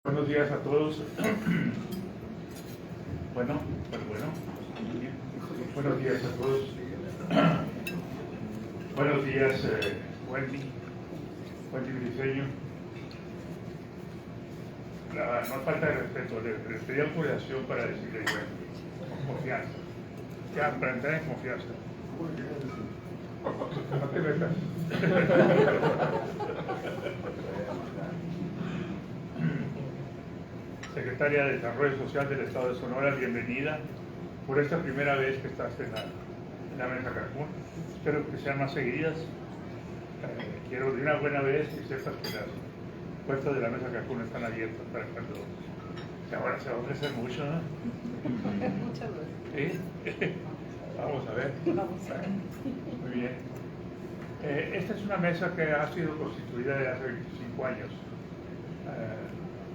Buenos días a todos. Bueno. Buenos días a todos. Buenos días, Wendy Briceño. No falta de respeto, le pedí autorización para decirle Wendy, con confianza. Ya aprender en confianza. No te metas. Secretaria de Desarrollo Social del Estado de Sonora, bienvenida por esta primera vez que estás en la Mesa Cancún. Espero que sean más seguidas. Quiero de una buena vez que sepas que las puertas de la Mesa Cancún están abiertas para cuando ahora se va a ofrecer mucho, ¿no? Muchas gracias. ¿Sí? Vamos a ver. Muy bien. Esta es una mesa que ha sido constituida desde hace 25 años.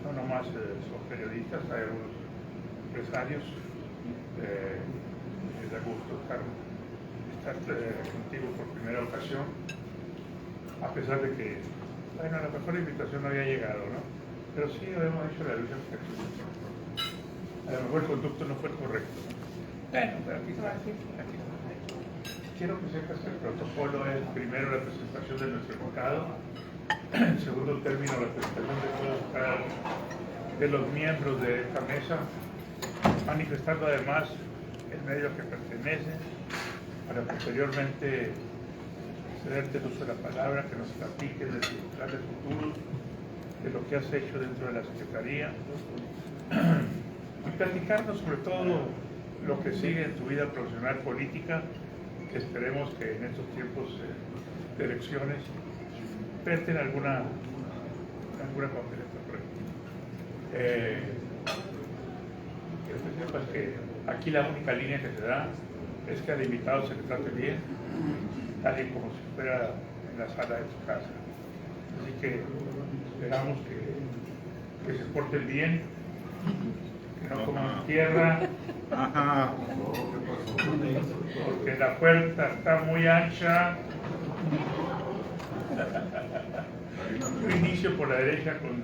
No nomás son periodistas, hay algunos empresarios. Me da gusto estar contigo por primera ocasión, a pesar de que, bueno, a lo mejor la invitación no había llegado, ¿no? Pero sí habíamos hecho la lucha. A lo mejor el conducto no fue el correcto. Bueno, pero aquí está. Quiero que sepas que el protocolo es primero la presentación de nuestro invitado, en segundo término la presentación de los miembros de esta mesa, manifestando además el medio al que pertenece, para posteriormente cederte el uso de la palabra, que nos platiques de tus planes futuros, de lo que has hecho dentro de la Secretaría, y platicarnos sobre todo lo que sigue en tu vida profesional política, que esperemos que en estos tiempos de elecciones verte alguna conferencia por ahí. Quiero que sepas que aquí la única línea que se da es que al invitado se le trate bien, tal y como si fuera en la sala de tu casa. Así que esperamos que se porten bien, que no coman tierra, porque la puerta está muy ancha. Yo inicio por la derecha con mi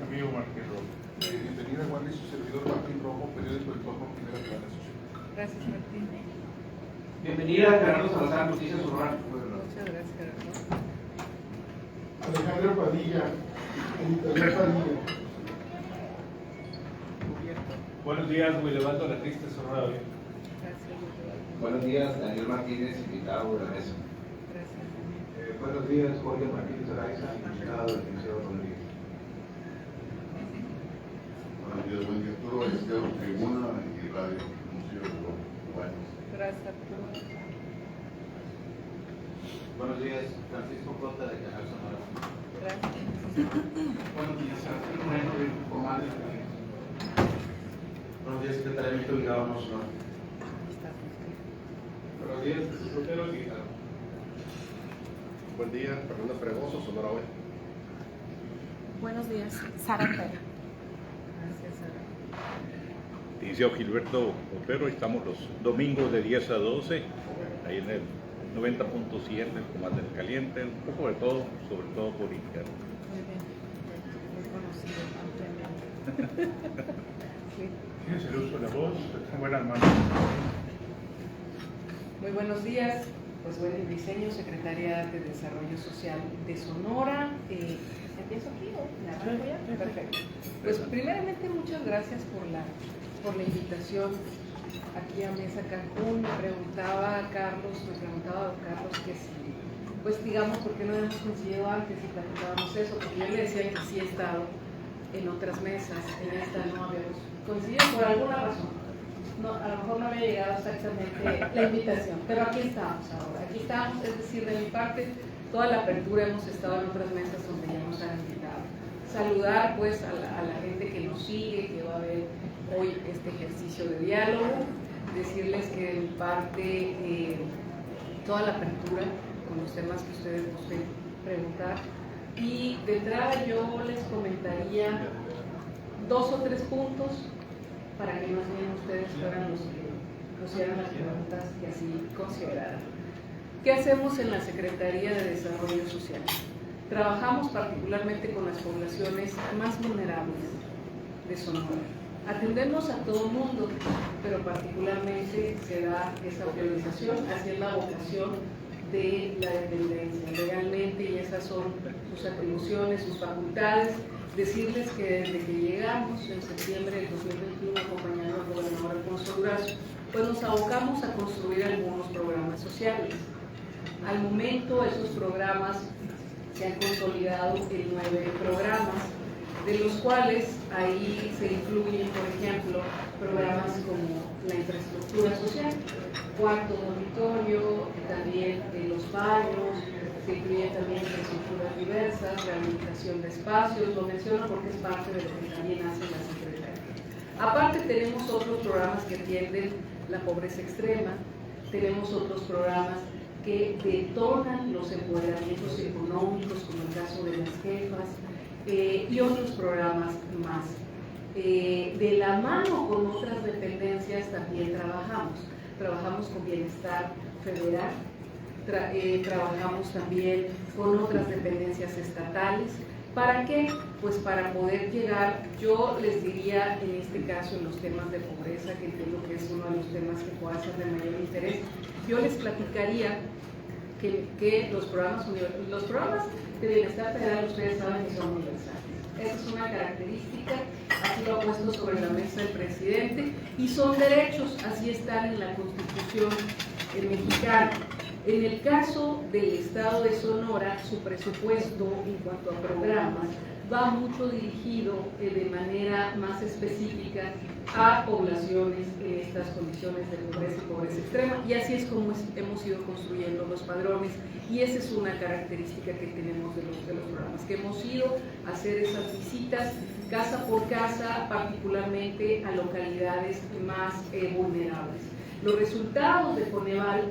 amigo Martín Rojo. Bienvenida, Wendy, su servidor Martín Rojo, periódico del Torno, Primera Plana Social. Gracias, Martín. Bienvenida, Carlos Salazar, Noticias Sonora. Muchas gracias, Carlos. Alejandro Padilla, editorial Padilla. Buenos días, muy levando la triste Sonora. Gracias, Buenos días, Daniel Martínez, invitado de la mesa. gracias. Buenos días, Jorge Martínez Araiza, invitado del Liceo Rodríguez. Buenos días, Wendy Arturo, Estero, Tribuna y Radio Museo de Bueno. Gracias, Arturo. Buenos días, Francisco Cota de Canal Sonora. Gracias. Buenos días, Arturo Moreno de Comal. Buenos días, secretario Víctor Ligado Sonora. Buenos días, Jesús Otero, Guijado. Buen día, Fernando Fregoso, Sonora Hoy. Buenos días, Sara Pérez. Gracias, Sara. Liceo Gilberto Otero, estamos los domingos de 10 a 12, ahí en el 90.7, el Comando del Caliente, un poco de todo, sobre todo política. Muy bien. Muy conocido ampliamente. Sí. Tienes el uso de la voz, está en buenas manos. Muy buenos días. Pues Wendy Briceño, secretaria de Desarrollo Social de Sonora. ¿Empiezo aquí o me arranco ya? Perfecto. Pues primeramente muchas gracias por la invitación aquí a Mesa Cancún. Me preguntaba don Carlos que si, pues digamos, ¿por qué no hemos coincidido antes y platicábamos eso? Porque yo le decía que sí he estado en otras mesas, en esta no habíamos coincidido por alguna razón. No, a lo mejor no había llegado exactamente la invitación, pero aquí estamos ahora. Aquí estamos, es decir, de mi parte, toda la apertura hemos estado en otras mesas donde ya nos han invitado. Saludar pues a la gente que nos sigue, que va a ver hoy este ejercicio de diálogo, decirles que de mi parte toda la apertura con los temas que ustedes gusten preguntar. Y de entrada yo les comentaría 2 o 3 puntos para que más bien ustedes fueran los que pusieran las preguntas que así consideraran. ¿Qué hacemos en la Secretaría de Desarrollo Social? Trabajamos particularmente con las poblaciones más vulnerables de Sonora. Atendemos a todo el mundo, pero particularmente se da esa priorización hacia la vocación de la dependencia legalmente, y esas son sus atribuciones, sus facultades. Decirles que desde que llegamos en septiembre del 2021, acompañando al gobernador Alfonso Durazo, pues nos abocamos a construir algunos programas sociales. Al momento esos programas se han consolidado en 9 programas, de los cuales ahí se incluyen, por ejemplo, programas como la infraestructura social, cuarto dormitorio, también los baños, se incluyen también infraestructuras diversas, rehabilitación de espacios, lo menciono porque es parte de lo que también hace la Secretaría. Aparte tenemos otros programas que atienden la pobreza extrema, tenemos otros programas que detonan los empoderamientos económicos, como el caso de las jefas, y otros programas más. De la mano con otras dependencias también trabajamos con Bienestar Federal, trabajamos también con otras dependencias estatales. ¿Para qué? Pues para poder llegar, yo les diría en este caso en los temas de pobreza, que entiendo que es uno de los temas que pueda ser de mayor interés, yo les platicaría que los programas de Bienestar Federal, ustedes saben que son universales. Esa es una característica, así lo ha puesto sobre la mesa el presidente, y son derechos, así están en la Constitución mexicana. En el caso del Estado de Sonora, su presupuesto en cuanto a programas va mucho dirigido de manera más específica a poblaciones en estas condiciones de pobreza y pobreza extrema, y así es como hemos ido construyendo los padrones, y esa es una característica que tenemos de los programas, que hemos ido a hacer esas visitas casa por casa, particularmente a localidades más vulnerables. Los resultados de Coneval,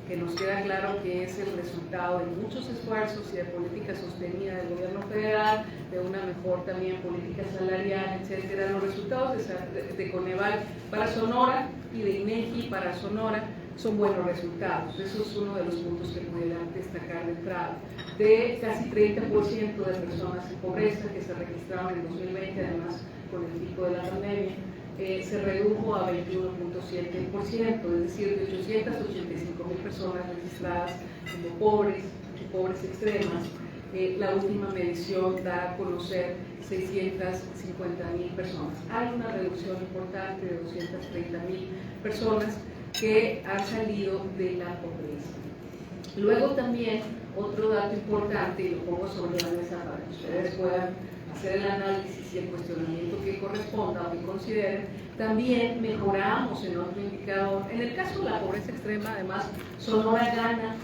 que nos queda claro que es el resultado de muchos esfuerzos y de política sostenida del gobierno federal, de una mejor también política salarial, etcétera. Los resultados de Coneval para Sonora y de INEGI para Sonora son buenos resultados. Eso es uno de los puntos que pudiera destacar de entrada. De casi 30% de personas en pobreza que se registraron en 2020, además con el pico de la pandemia, se redujo a 21.7%, es decir, de 885.000 personas registradas como pobres y pobres extremas. La última medición da a conocer 650.000 personas. Hay una reducción importante de 230.000 personas que han salido de la pobreza. Luego también, otro dato importante, y lo pongo sobre la mesa para que ustedes puedan hacer el análisis y el cuestionamiento que corresponda o que consideren, también mejoramos en otro indicador. En el caso de la pobreza extrema, además, Sonora gana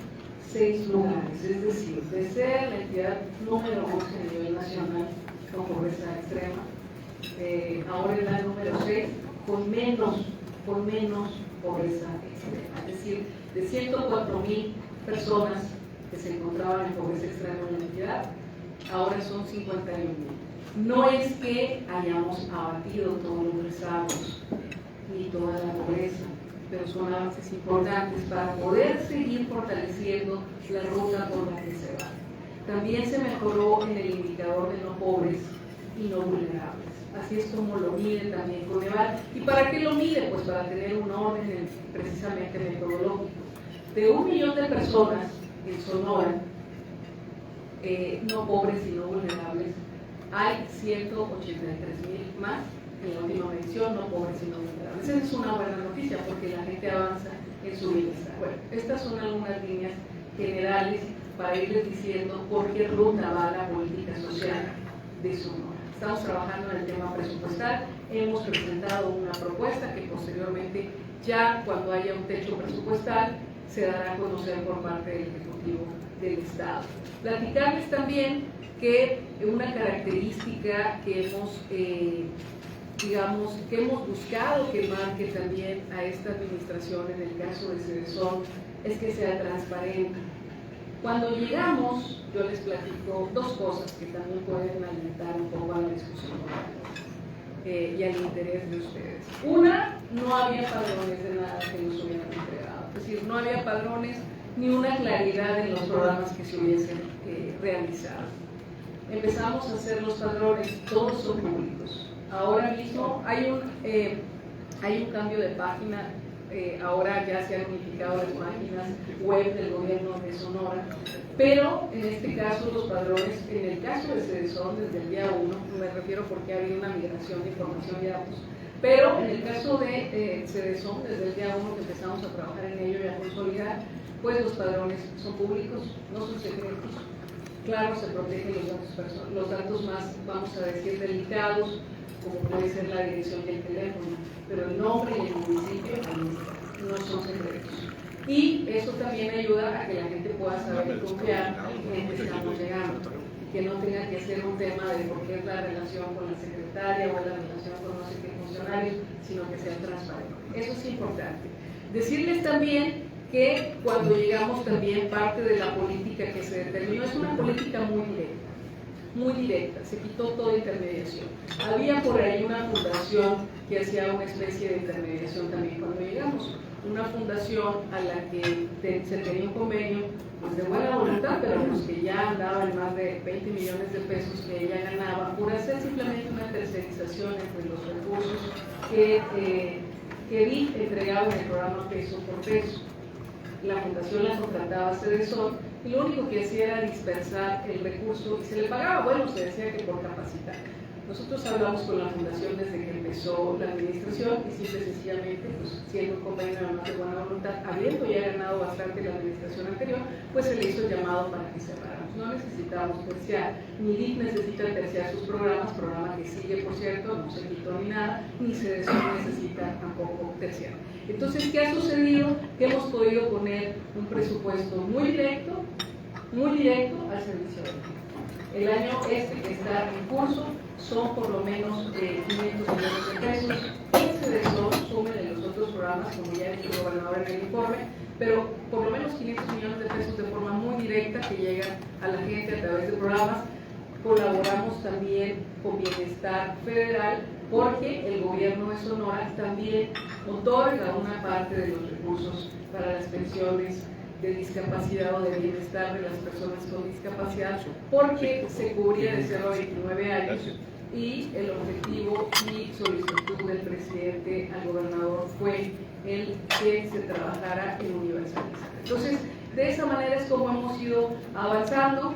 6 lugares, es decir, de ser la entidad número 11 a nivel nacional con pobreza extrema, ahora es la número 6 con menos pobreza extrema, es decir, de 104.000 personas que se encontraban en pobreza extrema en la entidad, ahora son 51.000. No es que hayamos abatido todos los rezagos ni toda la pobreza, pero son avances importantes para poder seguir fortaleciendo la ruta por la que se va. También se mejoró en el indicador de no pobres y no vulnerables. Así es como lo mide también Coneval. ¿Y para qué lo mide? Pues para tener un orden precisamente metodológico. De 1 millón de personas en Sonora, no pobres y no vulnerables, hay 183.000 más en la última medición, no pobres y no vulnerables. Esa es una buena noticia porque la gente avanza en su bienestar. Bueno, estas son algunas líneas generales para irles diciendo por qué ruta va la política social de Sonora. Estamos trabajando en el tema presupuestal, hemos presentado una propuesta que posteriormente, ya cuando haya un techo presupuestal, se dará a conocer por parte del Ejecutivo del Estado. Platicarles también que una característica que hemos, que hemos buscado que marque también a esta administración en el caso de Cedesón es que sea transparente. Cuando llegamos, yo les platico 2 cosas que también pueden alimentar un poco a la discusión y al interés de ustedes. Una, no había padrones de nada que nos hubieran entregado, es decir, no había padrones ni una claridad en los programas que se hubiesen realizado. Empezamos a hacer los padrones, todos son públicos, Ahora mismo hay un cambio de página. Ahora ya se han unificado las páginas web del gobierno de Sonora, pero en este caso los padrones, en el caso de Cedesón desde el día 1, me refiero porque ha habido una migración de información y datos, pero en el caso de Cedesón desde el día 1 que empezamos a trabajar en ello y a consolidar, pues los padrones son públicos, no son secretos. Claro, se protegen los datos más, vamos a decir, delicados, como puede ser la dirección y el teléfono, pero el nombre y el municipio no son secretos. Y eso también ayuda a que la gente pueda saber y confiar en que estamos llegando, que no tenga que ser un tema de por qué es la relación con la secretaria o la relación con no sé qué funcionarios, sino que sea transparente. Eso es importante. Decirles también que cuando llegamos también parte de la política que se determinó es una política muy directa, se quitó toda intermediación. Había por ahí una fundación que hacía una especie de intermediación también cuando llegamos, una fundación a la que se tenía un convenio pues de buena voluntad, pero pues que ya andaba en más de 20 millones de pesos que ella ganaba por hacer simplemente una tercerización entre los recursos que DIF entregaba en el programa peso por peso. La fundación la contrataba a Cedesón y lo único que hacía era dispersar el recurso y se le pagaba, bueno, se decía que por capacitar. Nosotros hablamos con la fundación desde que empezó la administración y simple y sencillamente, pues siendo un convenio además de buena voluntad, habiendo ya ganado bastante la administración anterior, pues se le hizo el llamado para que cerráramos. No necesitamos terciar, ni DIF necesita terciar sus programas, programa que sigue, por cierto, no se quitó ni nada, ni Cedesón necesita tampoco terciar. Entonces, ¿qué ha sucedido? Que hemos podido poner un presupuesto muy directo al servicio de la gente. El año que está en curso son por lo menos 500 millones de pesos. 15 de esos sumen en los otros programas, como ya dijo el gobernador en el informe, pero por lo menos 500 millones de pesos de forma muy directa que llegan a la gente a través de programas. Colaboramos también con Bienestar Federal porque el gobierno de Sonora también otorga una parte de los recursos para las pensiones de discapacidad o de bienestar de las personas con discapacidad porque se cubría de 0 a 29 años y el objetivo y solicitud del presidente al gobernador fue el que se trabajara en universalizar. Entonces, de esa manera es como hemos ido avanzando.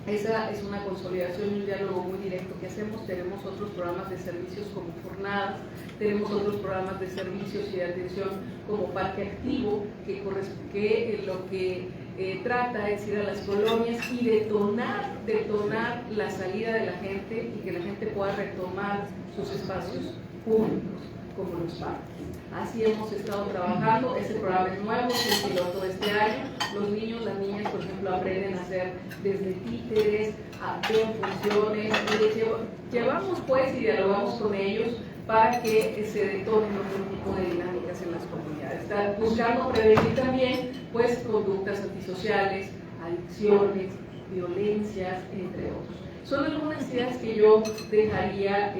Esa es una consolidación y un diálogo muy directo que hacemos. Tenemos otros programas de servicios como jornadas, tenemos otros programas de servicios y de atención como Parque Activo, que lo que trata es ir a las colonias y detonar la salida de la gente y que la gente pueda retomar sus espacios públicos, como los parques. Así hemos estado trabajando. Este programa es nuevo, es el piloto de este año. Los niños, las niñas, por ejemplo, aprenden a hacer desde títeres, a ver funciones. Llevamos pues y dialogamos con ellos para que se detonen otro tipo de dinámicas en las comunidades. Está buscando prevenir también pues conductas antisociales, adicciones, violencias, entre otros. Son algunas ideas que yo dejaría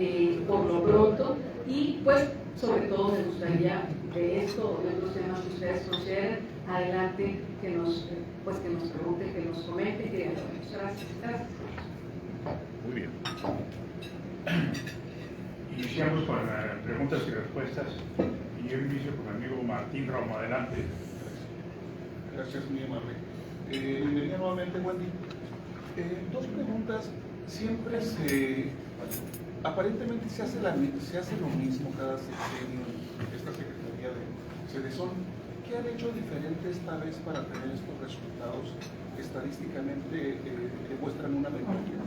por lo pronto y pues sobre todo me gustaría de esto o de otros temas que ustedes consideren, adelante que nos pregunten, que nos comenten, que dialoguemos. Gracias. Muy bien. Iniciamos con preguntas y respuestas y yo inicio con mi amigo Martín Romo. Adelante. Gracias, muy amable. Bienvenida nuevamente, Wendy. Dos preguntas. Siempre aparentemente se hace lo mismo cada sexenio en esta Secretaría de Cedesón. ¿Qué han hecho diferente esta vez para tener estos resultados que estadísticamente demuestran una mejoría?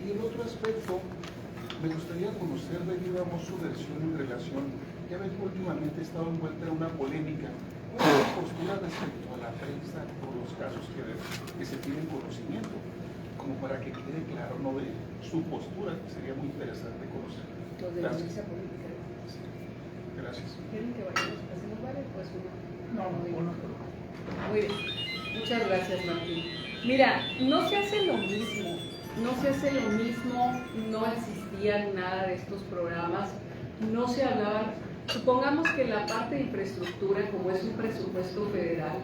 Y el otro aspecto, me gustaría conocer de viva voz su versión en relación, ya ves que últimamente ha estado envuelta en una polémica. ¿Cuál es su postura respecto a la prensa por los casos que se tienen conocimiento? Como para que quede claro, ¿no?, de su postura, que sería muy interesante conocer. Los de la mesa política. Sí. Gracias. ¿Quieren que vayamos? ¿Hacemos varios? Pues uno. No. Muy bien. Muchas gracias, Martín. Mira, no se hace lo mismo. No existían nada de estos programas, no se hablaban. Supongamos que la parte de infraestructura, como es un presupuesto federal,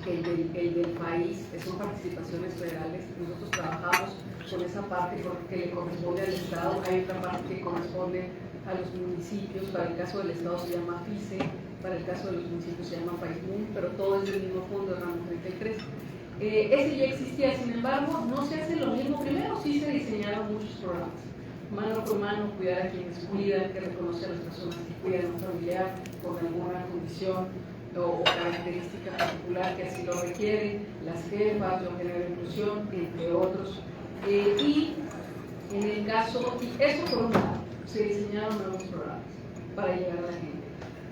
el del país, que son participaciones federales. Nosotros trabajamos con esa parte que le corresponde al Estado, hay otra parte que corresponde a los municipios. Para el caso del Estado se llama FICE, para el caso de los municipios se llama PAISMUN, pero todo es del mismo fondo, ramo 33. Ese ya existía, sin embargo, no se hace lo mismo. Primero sí se diseñaron muchos programas, mano por mano, cuidar a quienes cuidan, que reconoce a las personas que cuidan a un familiar con alguna condición o característica particular que así lo requiere, las jefas, lo género de inclusión, entre otros. Y en el caso, y eso por un lado, se diseñaron nuevos programas para llegar a la gente.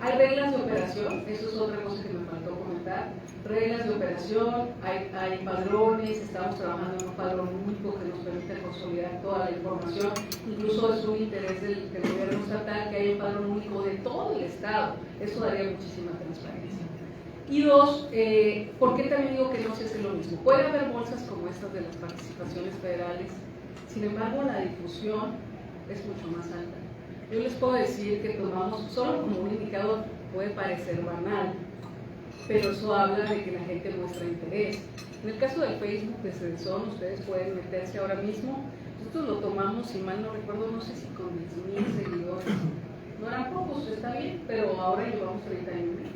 Hay reglas de operación, eso es otra cosa que me faltó comentar. Reglas de operación, hay padrones, estamos trabajando en un padrón único que nos permite consolidar toda la información. Incluso es un interés del gobierno estatal que haya un padrón único de todo el Estado. Eso daría muchísima transparencia. Y dos, ¿por qué también digo que no se hace lo mismo? Puede haber bolsas como estas de las participaciones federales, sin embargo la difusión es mucho más alta. Yo les puedo decir que tomamos, solo como un indicador, puede parecer banal, pero eso habla de que la gente muestra interés. En el caso del Facebook de Cedesón, ustedes pueden meterse ahora mismo. Nosotros lo tomamos, si mal no recuerdo, no sé si con 10,000 seguidores. No eran pocos, está bien, pero ahora llevamos 31,000.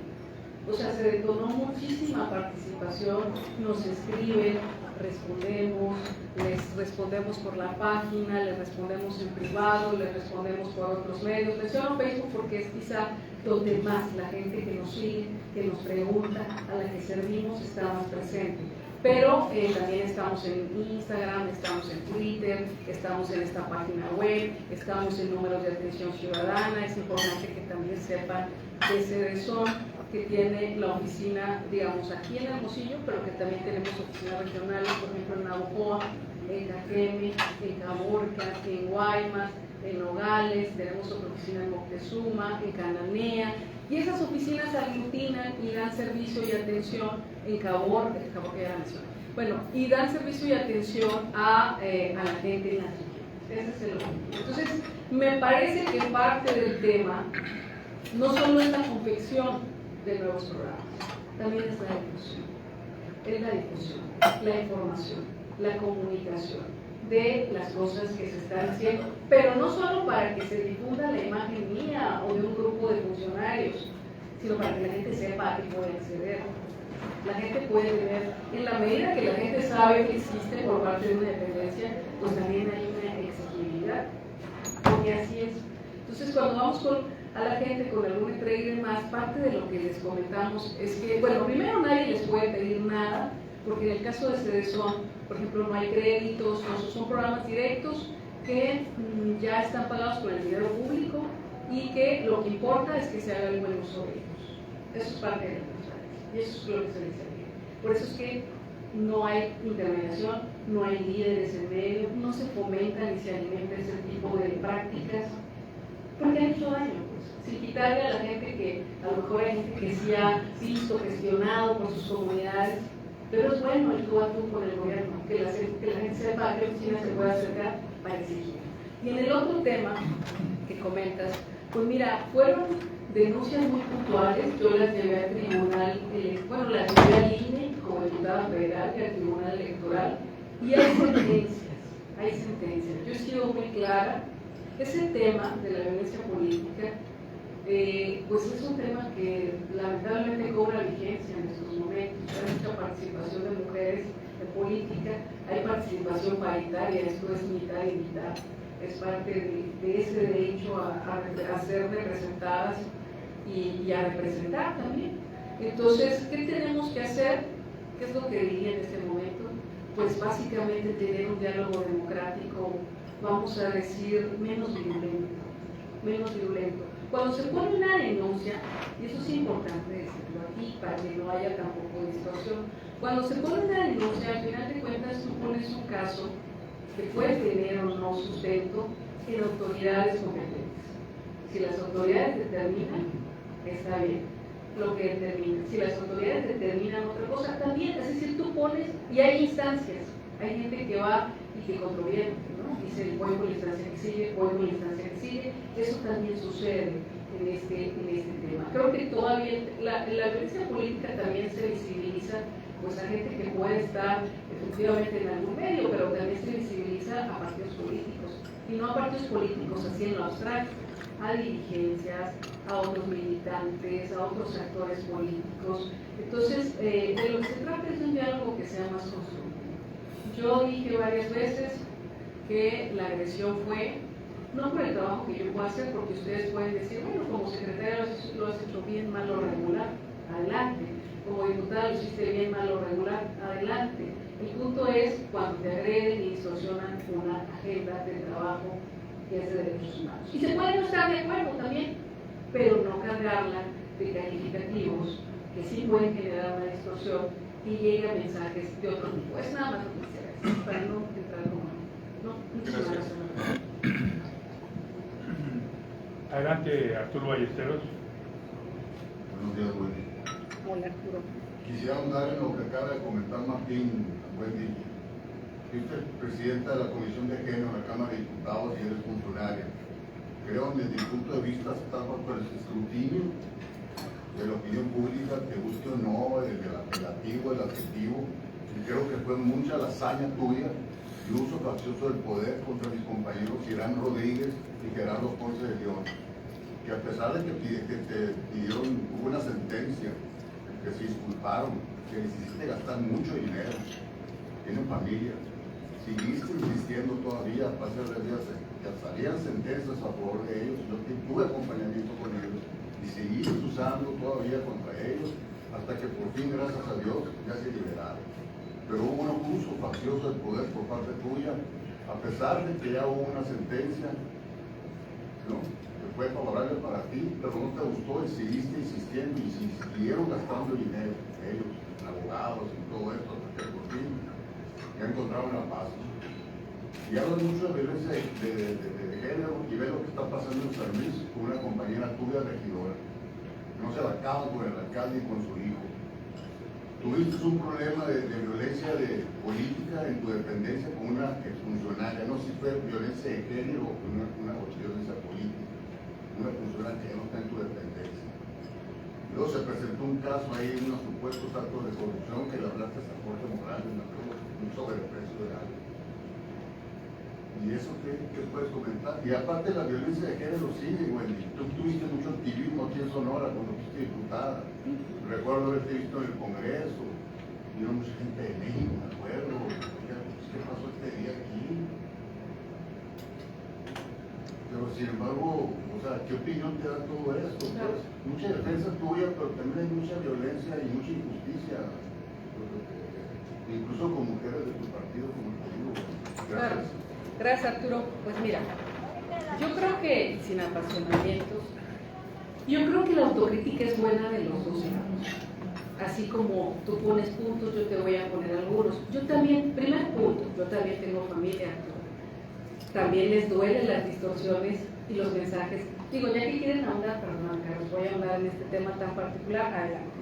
O sea, se detonó muchísima participación, nos escriben, respondemos, les respondemos por la página, les respondemos en privado, les respondemos por otros medios. Menciono Facebook porque es quizá donde más la gente que nos sigue, que nos pregunta, a la que servimos, está más presente. Pero también estamos en Instagram, estamos en Twitter, estamos en esta página web, estamos en números de atención ciudadana. Es importante que también sepan que Cedesón, que tiene la oficina, digamos, aquí en Hermosillo, pero que también tenemos oficinas regionales, por ejemplo, en Navojoa, en Cajeme, en Caborca, en Guaymas, en Nogales, tenemos otra oficina en Moctezuma, en Cananea, y esas oficinas aglutinan y dan servicio y atención en Caborca ya la mencioné. Bueno, y dan servicio y atención a la gente en las regiones. Ese es el objetivo. Entonces, me parece que parte del tema no solo es la confección de nuevos programas, también es la difusión, la información, la comunicación de las cosas que se están haciendo, pero no solo para que se difunda la imagen mía o de un grupo de funcionarios, sino para que la gente sepa a qué puede acceder. La gente puede tener, en la medida que la gente sabe que existe por parte de una dependencia, pues también hay una exigibilidad, porque así es. Entonces, cuando vamos a la gente con algún entrega y demás, parte de lo que les comentamos es que, bueno, primero nadie les puede pedir nada, porque en el caso de Cedesón, por ejemplo, no hay créditos, son programas directos que ya están pagados con el dinero público y que lo que importa es que se haga el buen uso de ellos. Eso es parte de la transparencia y eso es lo que se les pide. Por eso es que no hay intermediación, no hay líderes en medio, no se fomenta ni se alimenta ese tipo de prácticas, porque han hecho daño. Sin quitarle a la gente que a lo mejor hay gente que sí ha visto, gestionado por sus comunidades, pero es bueno el tú a tú con el gobierno, que la gente sepa a qué oficina se puede acercar para exigir. Y en el otro tema que comentas, pues mira, fueron denuncias muy puntuales. Yo las llevé al tribunal, las llevé al INE como diputada federal y al tribunal electoral, y hay sentencias. Yo he sido muy clara. Ese tema de la violencia política, pues es un tema que lamentablemente cobra vigencia en estos momentos. Hay mucha participación de mujeres en política, hay participación paritaria, esto es mitad y mitad, es parte de ese derecho a ser representadas y a representar también. Entonces, ¿qué tenemos que hacer? ¿Qué es lo que diría en este momento? Pues básicamente tener un diálogo democrático, vamos a decir, menos violento. Cuando se pone una denuncia, y eso es importante decirlo aquí para que no haya tampoco distorsión, cuando se pone una denuncia, al final de cuentas tú pones un caso que puede tener o no sustento en autoridades competentes. Si las autoridades determinan, está bien lo que determinan. Si las autoridades determinan otra cosa, también. Es decir, tú pones, y hay instancias, hay gente que va y que controviene, ¿no? Dice, voy con la instancia que sigue, voy con la instancia que sigue. Eso también sucede en este tema. Creo que todavía la violencia política también se visibiliza pues a gente que puede estar efectivamente en algún medio, pero también se visibiliza a partidos políticos, y no a partidos políticos así en lo abstracto, a dirigencias, a otros militantes, a otros actores políticos. Entonces, de lo que se trata es de un diálogo que sea más constructivo. Yo dije varias veces que la agresión fue no por el trabajo que yo puedo hacer, porque ustedes pueden decir, bueno, como secretaria lo has hecho bien, mal o regular, adelante. Como diputada lo hiciste bien, mal o regular, adelante. El punto es cuando te agreden y distorsionan una agenda de trabajo que es de derechos humanos. Y se puede no estar de acuerdo también, pero no cargarla de calificativos que sí pueden generar una distorsión y llegue a mensajes de otro tipo. Es nada más lo que quisiera decir, para no entrar como... No, muchas gracias. Adelante, Arturo Ballesteros. Buenos días, Wendy. Hola, Arturo. Quisiera ahondar en lo que acaba de comentar Martín, Wendy. Fuiste presidenta de la Comisión de Género en la Cámara de Diputados y eres funcionaria. Creo, desde mi punto de vista, estás bajo el escrutinio de la opinión pública, que guste o no, el apelativo, el adjetivo. Y creo que fue mucha la hazaña tuya y uso faccioso del poder contra mis compañeros Irán Rodríguez y Gerardo Ponce de León, que a pesar de que te pidieron, hubo una sentencia, que se disculparon, que les hiciste gastar mucho dinero, tienen familia, seguiste insistiendo todavía, a pasar de días, que salían sentencias a favor de ellos, yo tuve acompañamiento con ellos, y seguiste usando todavía contra ellos, hasta que por fin, gracias a Dios, ya se liberaron. Pero hubo un abuso faccioso del poder por parte tuya, a pesar de que ya hubo una sentencia, ¿no?, que fue favorable para ti, pero no te gustó y seguiste insistiendo y siguieron gastando dinero, ellos, en abogados y todo esto, hasta que por fin ya encontraron la paz. Y hablan mucho de violencia de género y ve lo que está pasando en San Luis con una compañera tuya regidora. No se la acaban con el alcalde y con su hijo. Tuviste un problema de violencia política en tu dependencia con una exfuncionaria, no sé si fue violencia de género o una violencia política, una funcionaria que ya no está en tu dependencia. Luego se presentó un caso ahí, unos supuestos actos de corrupción que le hablaste a Jorge Morales, un sobreprecio de algo. ¿Y eso qué puedes comentar? Y aparte la violencia de género sigue, Wendy. Tú tuviste mucho activismo aquí en Sonora cuando fuiste diputada. Recuerdo haberte visto en el Congreso, vino mucha gente de México, me acuerdo. ¿Qué pasó este día aquí? Pero sin embargo, o sea, ¿qué opinión te da todo esto? Pues, mucha defensa tuya, pero también hay mucha violencia y mucha injusticia, incluso con mujeres de tu partido, como te digo. Gracias. Claro. Gracias, Arturo. Pues mira, yo creo que, sin apasionamientos, yo creo que la autocrítica es buena de los dos lados. Así como tú pones puntos, yo te voy a poner algunos. Yo también, primer punto, yo también tengo familia, Arturo. También les duelen las distorsiones y los mensajes. Digo, ya que quieren ahondar, perdón, Carlos, voy a ahondar en este tema tan particular, adelante.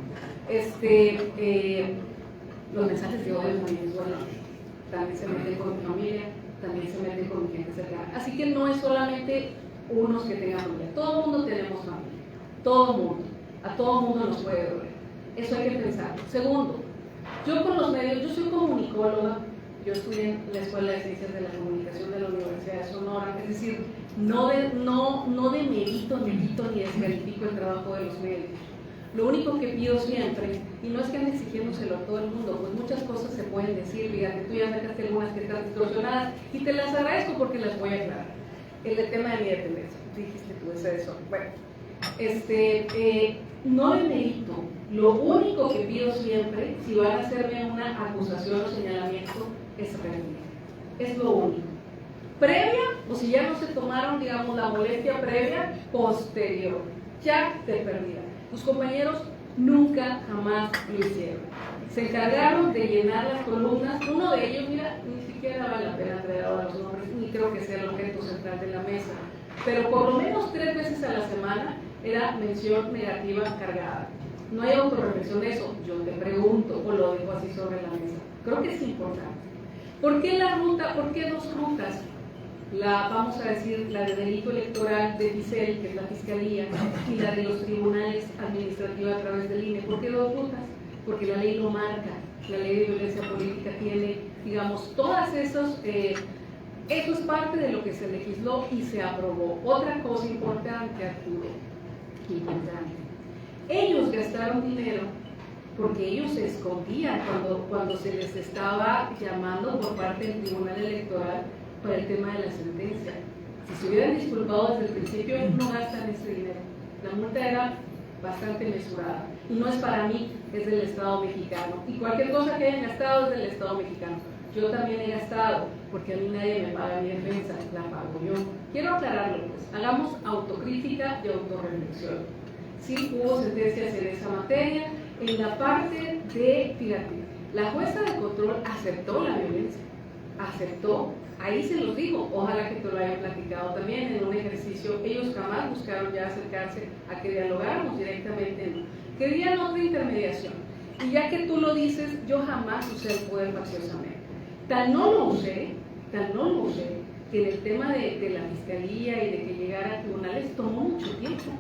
Los mensajes de odio también duelen. También se meten con mi familia, también se meten con mi gente cercana. Así que no es solamente unos que tengan familia, todo el mundo tenemos familia, todo el mundo, a todo el mundo nos puede doler. Eso hay que pensar. Segundo, yo con los medios, yo soy comunicóloga, yo estudié en la Escuela de Ciencias de la Comunicación de la Universidad de Sonora, es decir, no demerito, ni quito ni descalifico el trabajo de los medios. Lo único que pido siempre, y no es que ande exigiéndoselo a todo el mundo, pues muchas cosas se pueden decir, fíjate, tú ya sacaste algunas que están distorsionadas, y te las agradezco porque las voy a aclarar. El tema de mi dependencia, dijiste tú eso. Bueno, no demerito, lo único que pido siempre, si van a hacerme una acusación o señalamiento, es rendir. Es lo único. Previa, o si ya no se tomaron, digamos, la molestia previa, posterior, ya te perdieron. Tus compañeros nunca, jamás lo hicieron. Se encargaron de llenar las columnas. Uno de ellos, mira, ni siquiera vale la pena traer ahora los nombres, ni creo que sea el objeto central de la mesa. Pero por lo menos 3 veces a la semana era mención negativa cargada. No hay autorreflexión de eso. Yo te pregunto, o lo dejo así sobre la mesa. Creo que es importante. ¿Por qué la ruta? ¿Por qué 2 rutas? Vamos a decir, la de delito electoral de FICEL, que es la Fiscalía, y la de los tribunales administrativos a través del INE. ¿Por qué 2 rutas? Porque la ley lo marca. La ley de violencia política tiene, digamos, todas esos, eso es parte de lo que se legisló y se aprobó. Otra cosa importante, Arturo, importante. Ellos gastaron dinero porque ellos se escondían cuando se les estaba llamando por parte del Tribunal Electoral para el tema de la sentencia. Si se hubieran disculpado desde el principio, no gastan ese dinero. La multa era bastante mesurada. Y no es para mí, es del Estado mexicano. Y cualquier cosa que hayan gastado es del Estado mexicano. Yo también he gastado, porque a mí nadie me paga mi defensa, la pago yo. Quiero aclararlo, pues. Hagamos autocrítica y autorreflexión. Sí hubo sentencias en esa materia. En la parte de, fíjate, la jueza de control aceptó la violencia. Aceptó. Ahí se los digo, ojalá que te lo hayan platicado también en un ejercicio. Ellos jamás buscaron ya acercarse a que dialogáramos directamente, no. Querían otra intermediación. Y ya que tú lo dices, yo jamás usé el poder faciosamente. Tan no lo usé, que en el tema de la fiscalía y de que llegara a tribunales tomó mucho tiempo.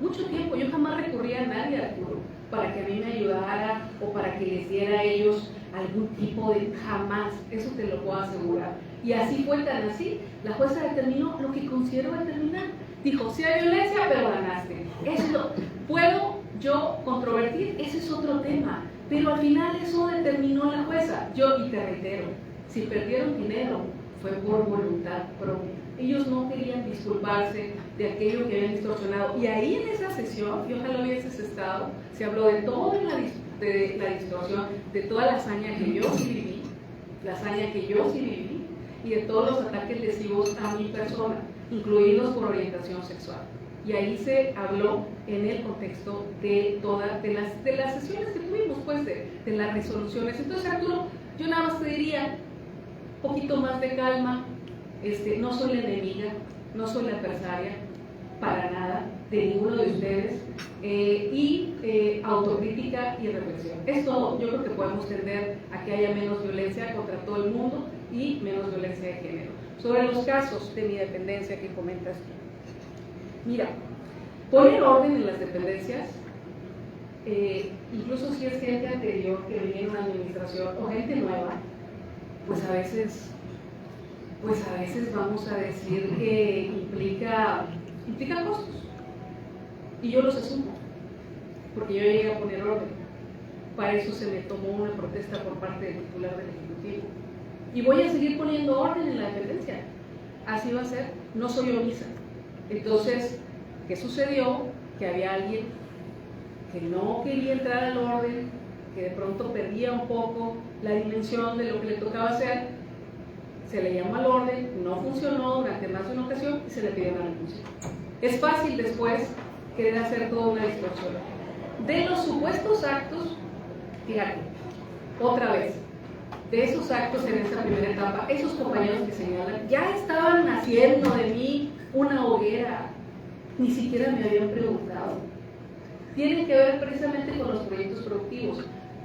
Mucho tiempo. Yo jamás recurría a nadie, Arturo, para que a mí me ayudara o para que les diera a ellos algún tipo de... Jamás. Eso te lo puedo asegurar. Y así fue tan así. La jueza determinó lo que considero determinar. Dijo, sí hay violencia, pero ganaste. Eso puedo yo controvertir, ese es otro tema. Pero al final eso determinó la jueza. Yo, y te reitero, si perdieron dinero, fue por voluntad propia. Ellos no querían disculparse de aquello que habían distorsionado. Y ahí en esa sesión, y ojalá hubieses estado, se habló de toda la distorsión, de toda la hazaña que yo sí viví, y de todos los ataques lesivos a mi persona, incluidos por orientación sexual. Y ahí se habló en el contexto de las sesiones que tuvimos, pues, de las resoluciones. Entonces, Arturo, yo nada más te diría, un poquito más de calma. No soy la enemiga, no soy la adversaria, para nada, de ninguno de ustedes, autocrítica y reflexión. Es todo. Yo creo que podemos tender a que haya menos violencia contra todo el mundo y menos violencia de género. Sobre los casos de mi dependencia que comentas tú. Mira, poner orden en las dependencias, incluso si es gente anterior que venía en una administración o gente nueva, pues a veces vamos a decir que implica costos. Y yo los asumo, porque yo llegué a poner orden. Para eso se me tomó una protesta por parte del titular del Ejecutivo. Y voy a seguir poniendo orden en la dependencia. Así va a ser, no soy omisa. Entonces, ¿qué sucedió? Que había alguien que no quería entrar al orden, que de pronto perdía un poco la dimensión de lo que le tocaba hacer. Se le llamó al orden, no funcionó durante más de una ocasión y se le pidió una renuncia. Es fácil después querer hacer toda una distorsión. De los supuestos actos, fíjate, otra vez, de esos actos en esta primera etapa, esos compañeros que señalan, ya estaban haciendo de mí una hoguera, ni siquiera me habían preguntado. Tienen que ver precisamente con los proyectos productivos.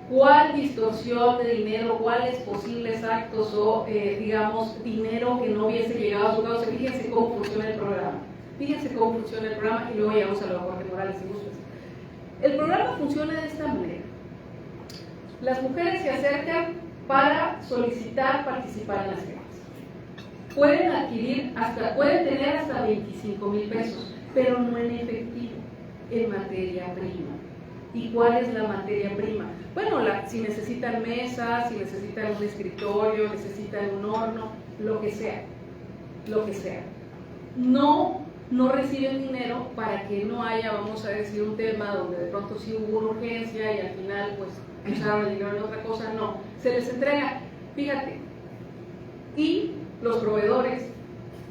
¿Cuál distorsión de dinero, cuáles posibles actos o, digamos, dinero que no hubiese llegado a su causa? Fíjense cómo funciona el programa. Fíjense cómo funciona el programa y luego llegamos a lo de Jorge Morales y gustos. El programa funciona de esta manera. Las mujeres se acercan para solicitar participar en las quemas. Pueden tener hasta 25,000 pesos, pero no en efectivo, en materia prima. ¿Y cuál es la materia prima? Bueno, si necesitan mesas, si necesitan un escritorio, necesitan un horno, lo que sea. No reciben dinero para que no haya, vamos a decir, un tema donde de pronto sí hubo una urgencia y al final pues usaron el dinero en otra cosa. No, se les entrega, fíjate. Y los proveedores,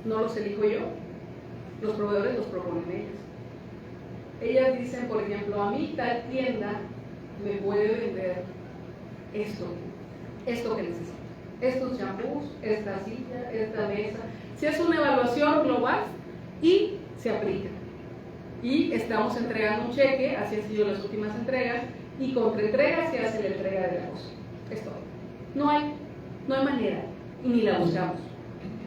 no los elijo yo, los proveedores los proponen ellos. Ellas dicen, por ejemplo, a mí tal tienda me puede vender esto que necesito, estos champús, esta silla, esta mesa. Se hace una evaluación global y se aplica. Y estamos entregando un cheque, así han sido las últimas entregas, y contra entrega se hace la entrega de la cosa. Es todo. No hay manera, y ni la buscamos.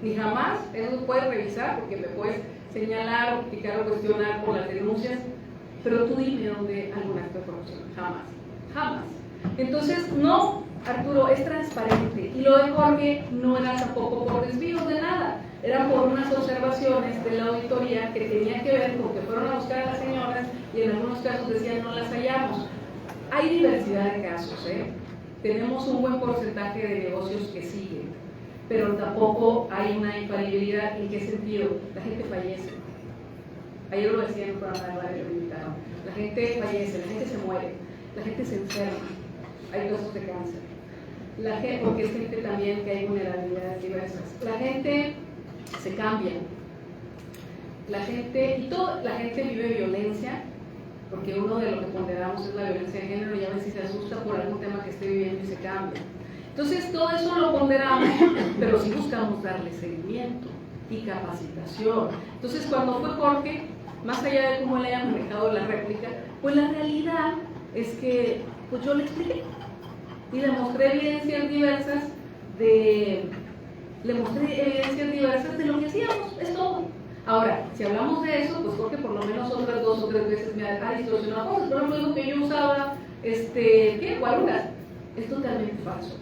Ni jamás, eso se puede revisar, porque me puedes señalar, o criticar o cuestionar por las denuncias, pero tú dime dónde algún acto de corrupción. Jamás. Entonces, no Arturo, es transparente. Y lo de Jorge no era tampoco por desvíos de nada, era por unas observaciones de la auditoría que tenían que ver con que fueron a buscar a las señoras y en algunos casos decían no las hallamos. Hay diversidad de casos, tenemos un buen porcentaje de negocios que siguen, pero tampoco hay una infalibilidad. ¿En qué sentido? La gente fallece. Ayer lo decía en un programa de radio que me invitaron. La gente fallece, la gente se muere, la gente se enferma, hay casos de cáncer. La gente, porque es gente también que hay vulnerabilidades diversas. La gente se cambia. La gente vive violencia, porque uno de lo que ponderamos es la violencia de género, y a veces se asusta por algún tema que esté viviendo y se cambia. Entonces todo eso lo ponderamos, pero sí buscamos darle seguimiento y capacitación. Entonces cuando fue Jorge, más allá de cómo él haya manejado la réplica, pues la realidad es que pues yo le expliqué y le mostré evidencias diversas de lo que hacíamos, es todo. Ahora, si hablamos de eso, pues Jorge por lo menos otras 2 o 3 veces me ha distorsionado cosas. Por ejemplo, dijo que yo usaba, guaruras. Es totalmente falso,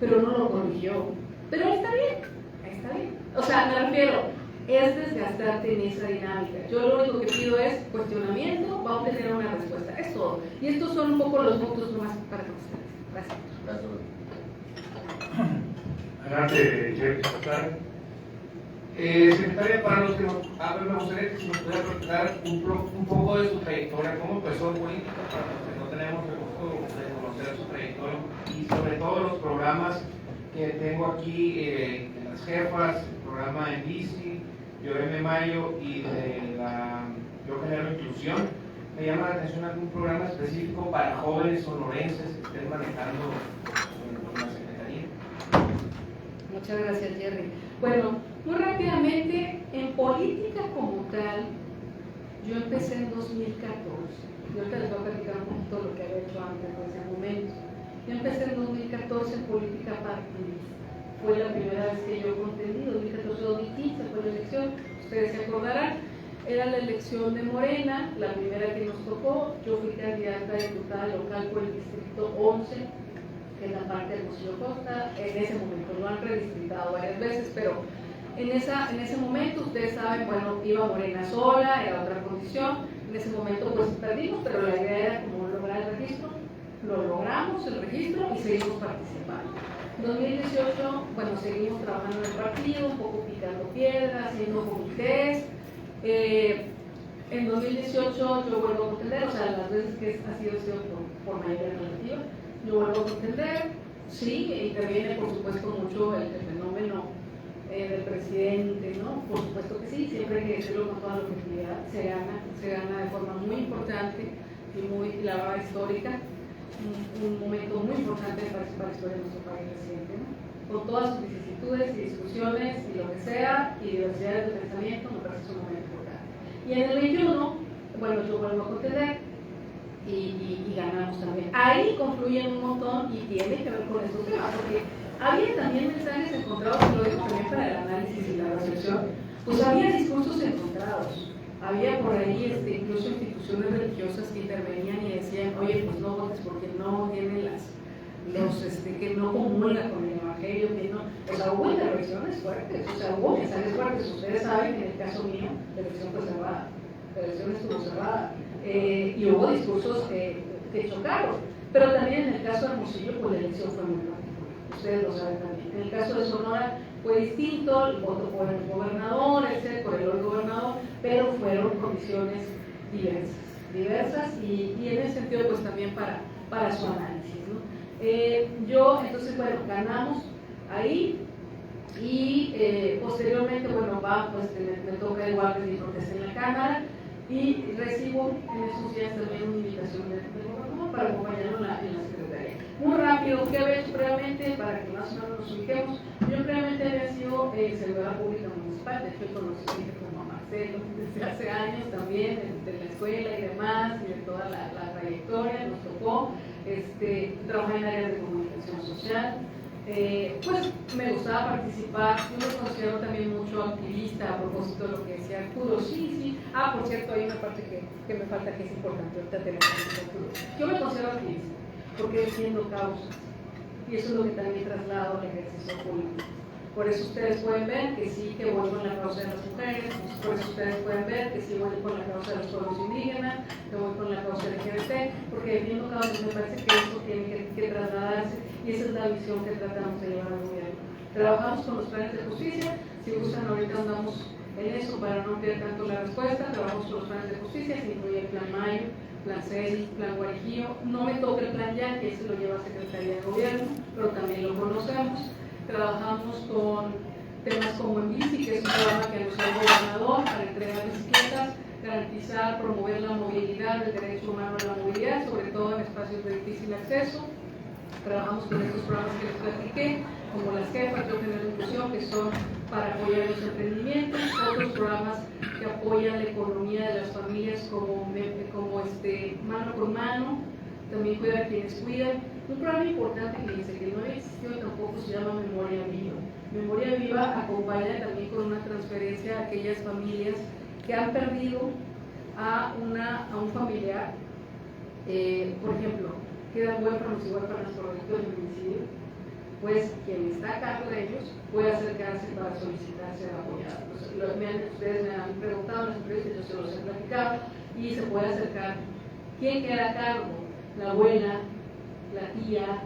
pero no lo corrigió. Pero ahí está bien. O sea, me refiero, es desgastarte en esa dinámica. Yo lo único que pido es cuestionamiento, va a obtener una respuesta, es todo. Y estos son un poco los puntos más para conocer. Gracias. Adelante, Jerry Zapata. Secretaria, para los que me gustaría que se nos pudiera platicar un poco de su trayectoria, cómo empezó en política, para los que no tenemos el gusto de conocer su trayectoria, y sobre todo los programas que tengo aquí, de las jefas, el programa en bici, Yo M. Mayo y de la Yo Genero Inclusión. Me llama la atención algún programa específico para jóvenes sonorenses que estén manejando en la Secretaría. Muchas gracias, Jerry. Bueno, muy rápidamente, en política como tal, yo empecé en 2014. Yo ahorita les voy a platicar un poquito lo que había hecho antes de ese momento. Yo empecé en 2014 en política partidista. Fue la primera vez que yo contendí, 2014-2015 fue la elección, ustedes se acordarán. Era la elección de Morena, la primera que nos tocó. Yo fui candidata a diputada local por el distrito 11, que es la parte de Hermosillo Costa. En ese momento lo han redistritado varias veces, pero en ese momento, ustedes saben, bueno, iba Morena sola, era otra condición. En ese momento pues perdimos, pero la idea era como lograr el registro. Lo logramos, el registro, y seguimos participando. En 2018, bueno, seguimos trabajando en el partido, un poco picando piedras, haciendo comités. En 2018 yo vuelvo a contender, o sea, las veces que ha sido por mayoría relativa, yo vuelvo a contender. Sí, interviene por supuesto mucho el fenómeno del presidente, ¿no? Por supuesto que sí, siempre hay que decirlo con toda la objetividad, se gana de forma muy importante y muy clara histórica, un momento muy importante para la historia de nuestro país reciente, ¿no? Con todas sus vicisitudes y discusiones y lo que sea, y diversidades de pensamiento, me parece un momento importante. Y en el 21, bueno, yo vuelvo a contender y ganamos también. Ahí confluyen un montón y tiene que ver con estos temas, porque había también mensajes encontrados, lo digo también para el análisis y la reflexión, pues había discursos encontrados, había por ahí incluso instituciones religiosas que intervenían y decían, oye, pues no votes porque no tienen que no comulga con el evangelio, que no, o sea, hubo intervenciones fuertes, o sea, hubo mensajes fuertes. Ustedes saben que en el caso mío, la elección fue cerrada, la elección estuvo cerrada, y hubo discursos que chocaron, pero también en el caso de Hermosillo, pues la elección fue muy particular, ustedes lo saben también. En el caso de Sonora fue distinto, el voto por el gobernador, por el hoy gobernador, pero fueron condiciones diversas y en ese sentido pues también para su análisis, ¿no? Entonces, bueno, ganamos ahí y posteriormente, bueno, me toca igual recibir protesta en la Cámara y recibo en esos días también una invitación del gobernador para acompañarlo en la Secretaría. Muy rápido, ¿qué había hecho previamente? Para que más o menos nos ubiquemos. Yo previamente había sido servidora pública municipal, de hecho conocí como a Marcelo desde hace años también, de la escuela y demás, y de toda la trayectoria, nos tocó. Trabajé en áreas de comunicación social, pues me gustaba participar. Yo me considero también mucho activista a propósito de lo que decía Arturo. Sí. Por cierto, hay una parte que me falta que es importante, ahorita tenemos Arturo. Yo me considero activista porque defiendo causas, y eso es lo que también traslado al ejercicio político. Por eso ustedes pueden ver que sí, que voy con la causa de las mujeres, por eso ustedes pueden ver que sí voy con la causa de los pueblos indígenas, que voy con la causa LGBT, porque defiendo causas, me parece que eso tiene que trasladarse y esa es la visión que tratamos de llevar al gobierno. Trabajamos con los planes de justicia, si gustan ahorita andamos en eso para no ampliar tanto la respuesta, trabajamos con los planes de justicia, se incluye el plan Mayo, plan CEDI, plan Guarijío, no me toca el plan Ya, que ese lo lleva Secretaría de Gobierno, pero también lo conocemos. Trabajamos con temas como en bici, que es un programa que anunció el gobernador para entregar bicicletas, garantizar, promover la movilidad, el derecho humano a la movilidad, sobre todo en espacios de difícil acceso. Trabajamos con estos programas que les platiqué, como las jefas, yo genero inclusión, que son para apoyar los emprendimientos, otros programas que apoyan la economía de las familias como mano con mano, también cuidar a quienes cuidan. Un programa importante que no había existido tampoco se llama Memoria Viva. Memoria Viva acompaña también con una transferencia a aquellas familias que han perdido a un familiar, por ejemplo, quedan huérfanos y huérfanas por delito de feminicidio, pues quien está a cargo de ellos puede acercarse para solicitar ser apoyado. Ustedes me han preguntado en las entrevistas, yo se los he platicado, y se puede acercar. ¿Quién queda a cargo? La abuela, la tía,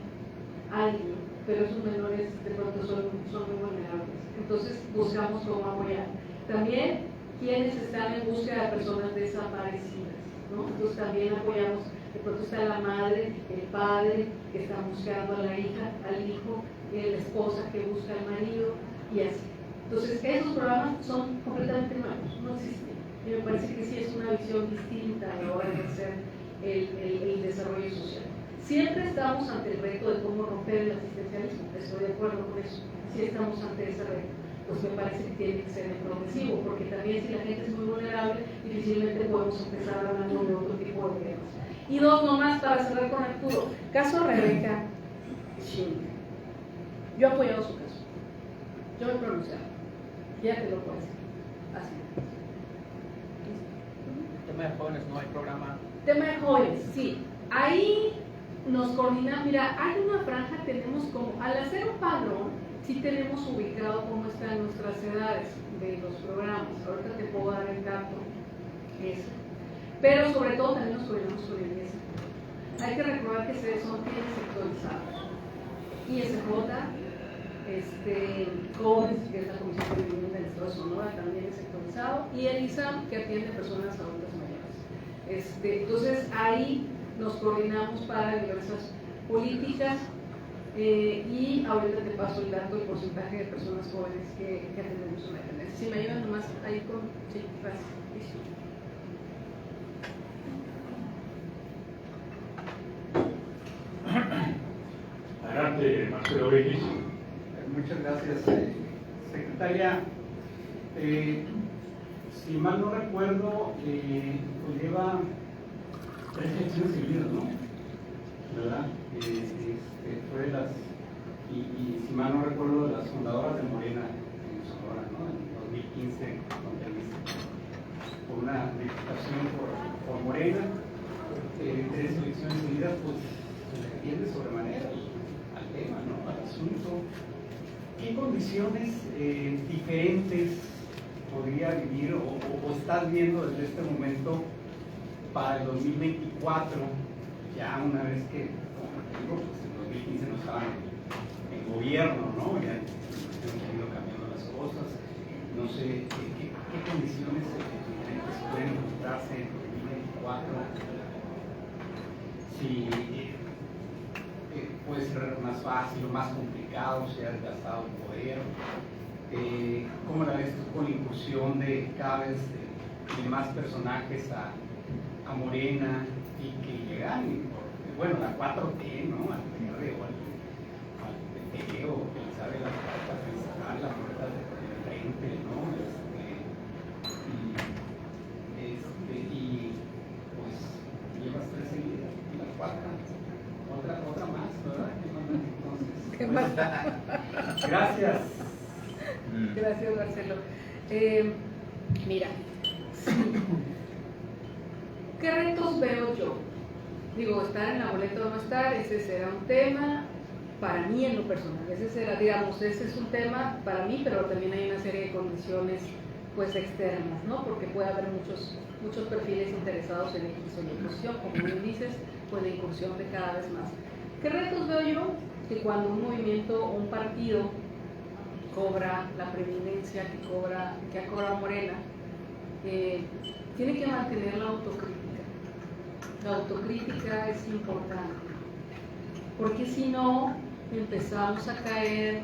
alguien, pero esos menores de pronto son muy vulnerables. Entonces buscamos cómo apoyar. También quienes están en búsqueda de personas desaparecidas, ¿no? Entonces también apoyamos. De pronto está la madre, el padre que está buscando a la hija, al hijo, la esposa que busca al marido y así. Entonces esos programas son completamente nuevos, no existen. Y me parece que sí es una visión distinta a la hora de ejercer el desarrollo social. Siempre estamos ante el reto de cómo romper el asistencialismo, estoy de acuerdo con eso, sí estamos ante ese reto, pues me parece que tiene que ser progresivo, porque también si la gente es muy vulnerable, difícilmente podemos empezar hablando de otro tipo de temas. Y dos nomás para cerrar con Arturo, caso Rebeca Schindler. Yo he apoyado su caso, yo me he pronunciado, ya te lo puedes decir, así. Tema de jóvenes, no hay programa. Tema de jóvenes, sí. Ahí nos coordinamos. Mira, hay una franja, tenemos como, al hacer un padrón, sí tenemos ubicado cómo están nuestras edades de los programas. Ahorita te puedo dar el dato. Eso. Pero sobre todo también nos coordinamos con el ISJ. Hay que recordar que son bienes sectorizados. ISJ, CODES, que es la Comisión de Vivienda del Estado de Sonora, también es sectorizado, y el ISAM, que atiende personas adultas mayores. Entonces ahí nos coordinamos para diversas políticas y ahorita te paso el dato del porcentaje de personas jóvenes que atendemos una dependencia. Si me ayudan nomás ahí con... Sí, gracias. Adelante, Marcelo Reyes. Muchas gracias, secretaria. Si mal no recuerdo, lleva 3 elecciones seguidas, ¿no? ¿Verdad? Fue de las, y si mal no recuerdo, de las fundadoras de Morena en Sonora, ¿no? En 2015, por una diputación por Morena, 3 elecciones seguidas, pues se le entiende sobremanera al tema, ¿no? Al asunto. ¿Qué condiciones diferentes podría vivir o estás viendo desde este momento para el 2024? Ya una vez que, como te digo, pues en 2015 no estaban en gobierno, ¿no? Ya hemos ido cambiando las cosas. No sé qué condiciones diferentes pueden encontrarse en 2024. Si puede ser más fácil o más complicado, si has gastado el poder. ¿Cómo la ves tú con la incursión de cada vez de más personajes a Morena y que llegan, bueno, la 4T, ¿no? Al PR o al PP o que les abre las puertas principales, las puertas de frente, ¿no? Y pues llevas 3 seguidas y la 4. Otra más, ¿verdad? Entonces, ¿Qué más? Gracias. Gracias, Marcelo. Mira, ¿qué retos veo yo? Digo, estar en la boleta o no estar, ese será un tema. para mí en lo personal. Ese es un tema para mí, pero también hay una serie de condiciones pues externas, ¿no? Porque puede haber muchos perfiles interesados en X o Y posición, como bien dices, pues la incursión de cada vez más. ¿Qué retos veo yo? Que cuando un movimiento o un partido cobra la preeminencia que ha cobrado Morena, tiene que mantener la autocrítica. La autocrítica es importante, porque si no empezamos a caer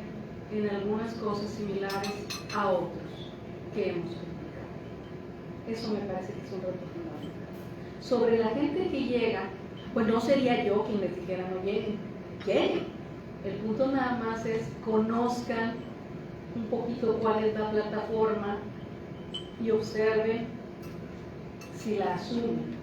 en algunas cosas similares a otros que hemos criticado. Eso me parece que es un reto fundamental. Sobre la gente que llega, pues no sería yo quien les dijera no lleguen, lleguen. El punto nada más es conozcan un poquito cuál es la plataforma y observen si la asumen.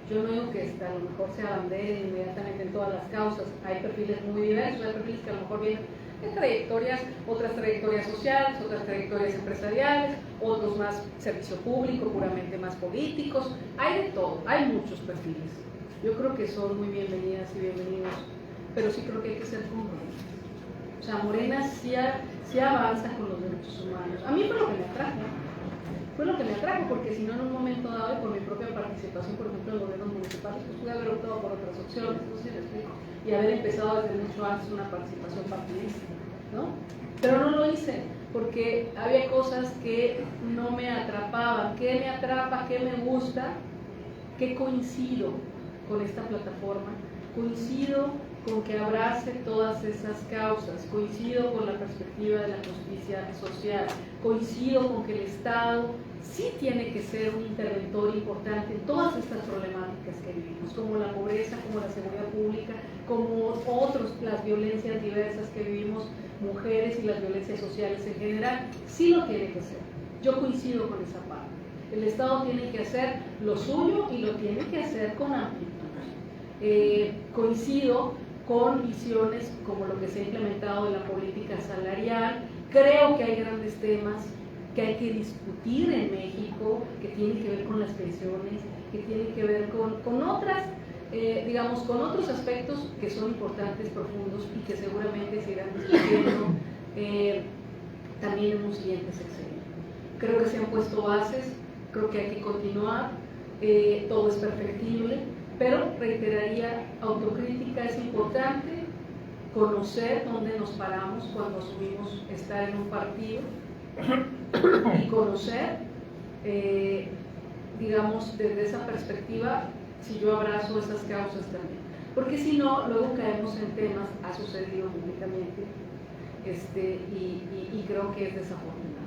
Yo no digo que a lo mejor se abanderen inmediatamente en todas las causas. Hay perfiles muy diversos, hay perfiles que a lo mejor vienen de trayectorias, otras trayectorias sociales, otras trayectorias empresariales, otros más servicio público, puramente más políticos. Hay de todo, hay muchos perfiles. Yo creo que son muy bienvenidas y bienvenidos, pero sí creo que hay que ser congruentes. O sea, Morena sí avanza con los derechos humanos. A mí fue lo que me atrajo. Fue lo que me atrajo, porque si no en un momento dado, y por mi propia participación, por ejemplo, en gobiernos municipales, pues pude haber optado por otras opciones, no sé si me explico, y haber empezado desde mucho antes una participación partidista, ¿no? Pero no lo hice, porque había cosas que no me atrapaban. ¿Qué me atrapa? ¿Qué me gusta? ¿Qué coincido con esta plataforma? Coincido con que abrace todas esas causas, coincido con la perspectiva de la justicia social, coincido con que el Estado sí tiene que ser un interventor importante en todas estas problemáticas que vivimos, como la pobreza, como la seguridad pública, como las violencias diversas que vivimos mujeres y las violencias sociales en general, sí lo tiene que ser. Yo coincido con esa parte. El Estado tiene que hacer lo suyo y lo tiene que hacer con amplitud. Coincido con visiones como lo que se ha implementado en la política salarial. Creo que hay grandes temas que hay que discutir en México, que tienen que ver con las pensiones, que tienen que ver con otras, con otros aspectos que son importantes, profundos y que seguramente se irán discutiendo también en un siguiente sexenio. Creo que se han puesto bases, creo que hay que continuar, todo es perfectible. Pero reiteraría, autocrítica es importante, conocer dónde nos paramos cuando asumimos estar en un partido y conocer, desde esa perspectiva, si yo abrazo esas causas también. Porque si no, luego caemos en temas, ha sucedido públicamente, y creo que es desafortunado.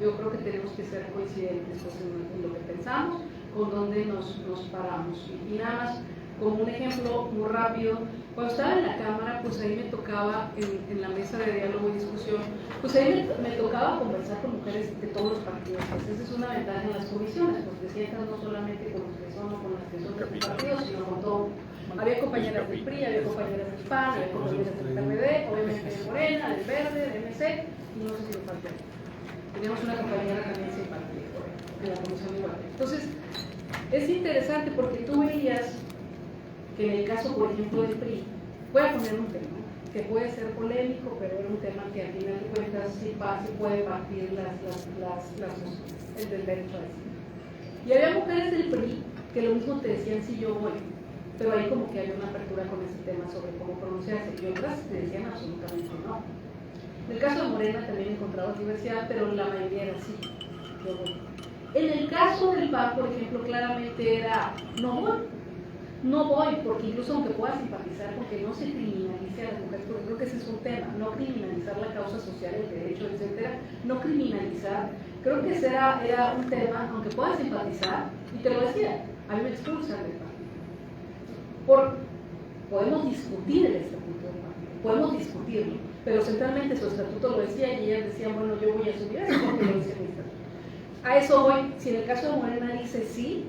Yo creo que tenemos que ser coincidentes pues, en lo que pensamos, con dónde nos paramos. Y nada más, como un ejemplo muy rápido, cuando estaba en la Cámara, pues ahí me tocaba, en la mesa de diálogo y discusión, pues ahí me tocaba conversar con mujeres de todos los partidos. Pues esa es una ventaja en las comisiones, pues te sientas no solamente con los que son o con las que son de tu partido, sino con todo. Había compañeras del PRI, había compañeras del PAN, había compañeras del PRD, obviamente de Morena, del Verde, del MC, y no sé si me falta. Teníamos una compañera también sin partido en la Comisión de Igualdad. Entonces, es interesante porque tú veías que en el caso, por ejemplo, del PRI, voy a poner un tema que puede ser polémico, pero era un tema que al final de cuentas sí puede partir el del derecho a decidir. Y había mujeres del PRI que lo mismo te decían si yo voy, pero ahí como que había una apertura con ese tema sobre cómo pronunciarse, y otras te decían absolutamente no. En el caso de Morena también encontraba diversidad, pero la mayoría era sí, yo voy. En el caso del PAN, por ejemplo, claramente era no voy, porque incluso aunque pueda simpatizar, porque no se criminalice a las mujeres, porque creo que ese es un tema, no criminalizar la causa social, el derecho, etcétera, no criminalizar, creo que ese era un tema, aunque pueda simpatizar, y te lo decía, a mí me expulsan del partido. Podemos discutir el estatuto del partido, podemos discutirlo, pero centralmente su estatuto lo decía y ellas decían, bueno, yo voy a asumir eso porque lo dice mi estatuto. A eso voy, si en el caso de Morena dice sí,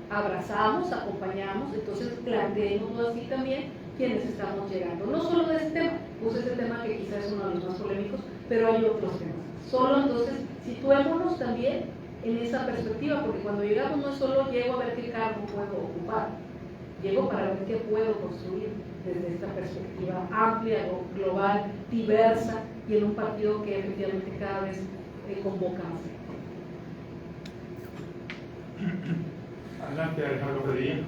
abrazamos, acompañamos, entonces planteémoslo así también quienes estamos llegando. No solo de este tema, puse este tema que quizás es uno de los más polémicos, pero hay otros temas. Solo entonces situémonos también en esa perspectiva, porque cuando llegamos no es solo llego a ver qué cargo puedo ocupar, llego para ver qué puedo construir. desde esta perspectiva amplia, global, diversa y en un partido que efectivamente cada vez convoca más gente. Adelante, Alejandro Pedrillo.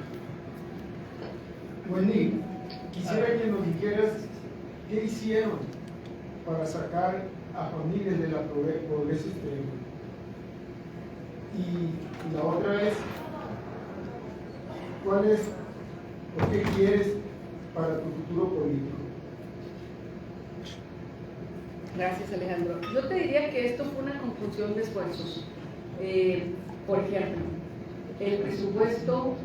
Wendy, quisiera que nos dijeras qué hicieron para sacar a familias de la pobreza extrema. Y la otra es, ¿cuál es o qué quieres para tu futuro político? Gracias, Alejandro. Yo te diría que esto fue una conjunción de esfuerzos. Por ejemplo, el presupuesto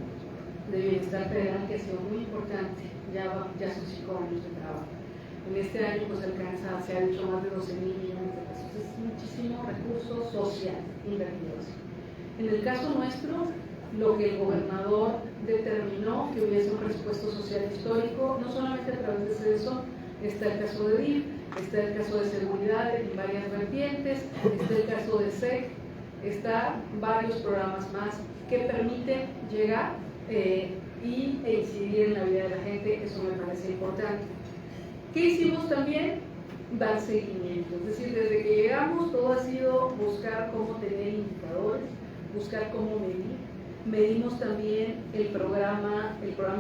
de bienestar federal, que ha sido muy importante, ya son 5 años de trabajo. En este año pues se han hecho más de 12.000 millones de pesos. Es muchísimo recurso social invertido. En el caso nuestro, lo que el gobernador determinó que hubiese un presupuesto social histórico, no solamente a través de CEDESON, está el caso de DIF, está el caso de seguridad en varias vertientes, está el caso de SEC, está varios programas más que permiten llegar e incidir en la vida de la gente. Eso me parece importante. ¿Qué hicimos también? Dar seguimiento. Es decir, desde que llegamos todo ha sido buscar cómo tener indicadores, buscar cómo medir. Medimos también el programa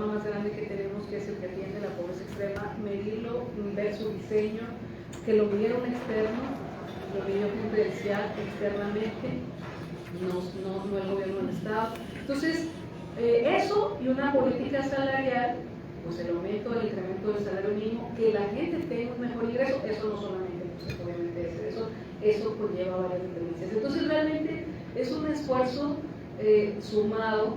más grande que tenemos, que es el que atiende la pobreza extrema, medirlo, ver su diseño, que lo midiera un externo, lo midió gente del CIAD externamente, no el gobierno del Estado. Entonces, eso y una política salarial, pues el aumento del incremento del salario mínimo, que la gente tenga un mejor ingreso, eso no solamente pues, obviamente es eso conlleva varias dependencias. Entonces realmente es un esfuerzo sumado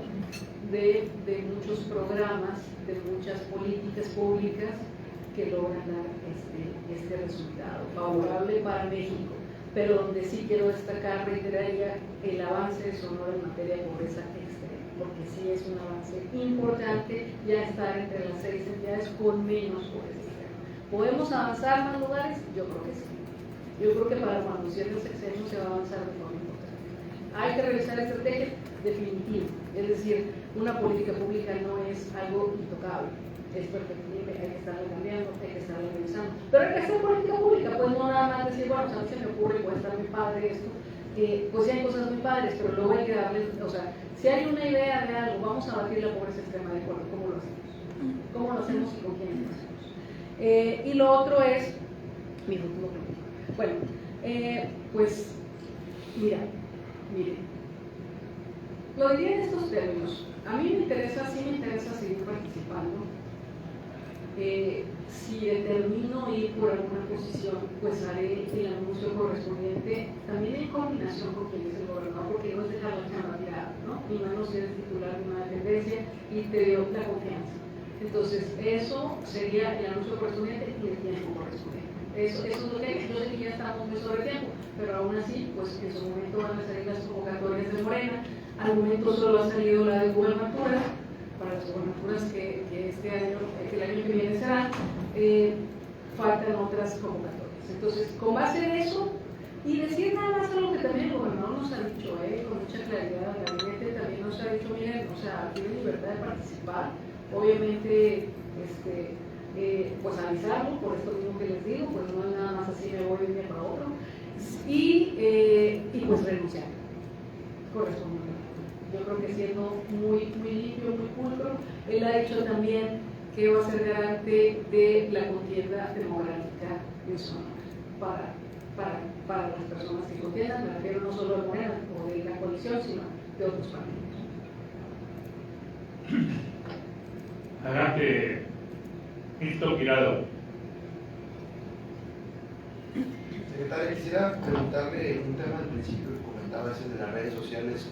de muchos programas, de muchas políticas públicas que logran dar este resultado favorable para México, pero donde sí quiero destacar, reiteraría, el avance de Sonora en materia de pobreza extrema, porque sí es un avance importante ya estar entre las 6 entidades con menos pobreza extrema. ¿Podemos avanzar más lugares? Yo creo que sí. Yo creo que para cuando cierre el sexenio se va a avanzar de forma importante. Hay que revisar estrategias, definitivo. Es decir, una política pública no es algo intocable, es perfectible, hay que estarla cambiando, hay que estarla revisando. Pero hay que hacer política pública, pues no nada más decir, bueno, a mí se me ocurre, puede estar muy padre esto. Pues sí hay cosas muy padres, pero luego hay que darle, o sea, si hay una idea de algo, vamos a batir la pobreza extrema, de acuerdo, ¿cómo lo hacemos? ¿Cómo lo hacemos y con quién lo hacemos? Y lo otro es mi futuro político. Bueno, pues, mire, lo diría en estos términos. A mí me interesa seguir participando. Si determino ir por alguna posición, pues haré el anuncio correspondiente, también en combinación con quien es el gobernador, porque no es dejar la cámara tirada, ¿no? Y menos si eres titular de una dependencia y te dio la confianza. Entonces, eso sería el anuncio correspondiente y el tiempo correspondiente. Eso es lo que yo sé que ya estamos muy sobre tiempo, pero aún así, pues en su momento van a salir las convocatorias de Morena. Al momento solo ha salido la de gubernaturas, para las gubernaturas que este año, que el año que viene serán, faltan otras convocatorias. Entonces, con base en eso, y decir nada más algo que también el gobernador nos ha dicho, con mucha claridad, el gabinete también nos ha dicho, miren, o sea, tienen libertad de participar, obviamente, pues avisarlo, por esto mismo que les digo, pues no es nada más así, me voy de un día para otro, y pues renunciar, corresponde. Yo creo que siendo muy limpio, muy pulcro, él ha dicho también que va a ser garante de la contienda democrática en Sonora para las personas que contiendan, me refiero no solo a Morena o de la coalición, sino de otros partidos. Adelante, Cristo Tirado. Secretaria, quisiera preguntarle un tema al principio que comentaba, ese de las redes sociales.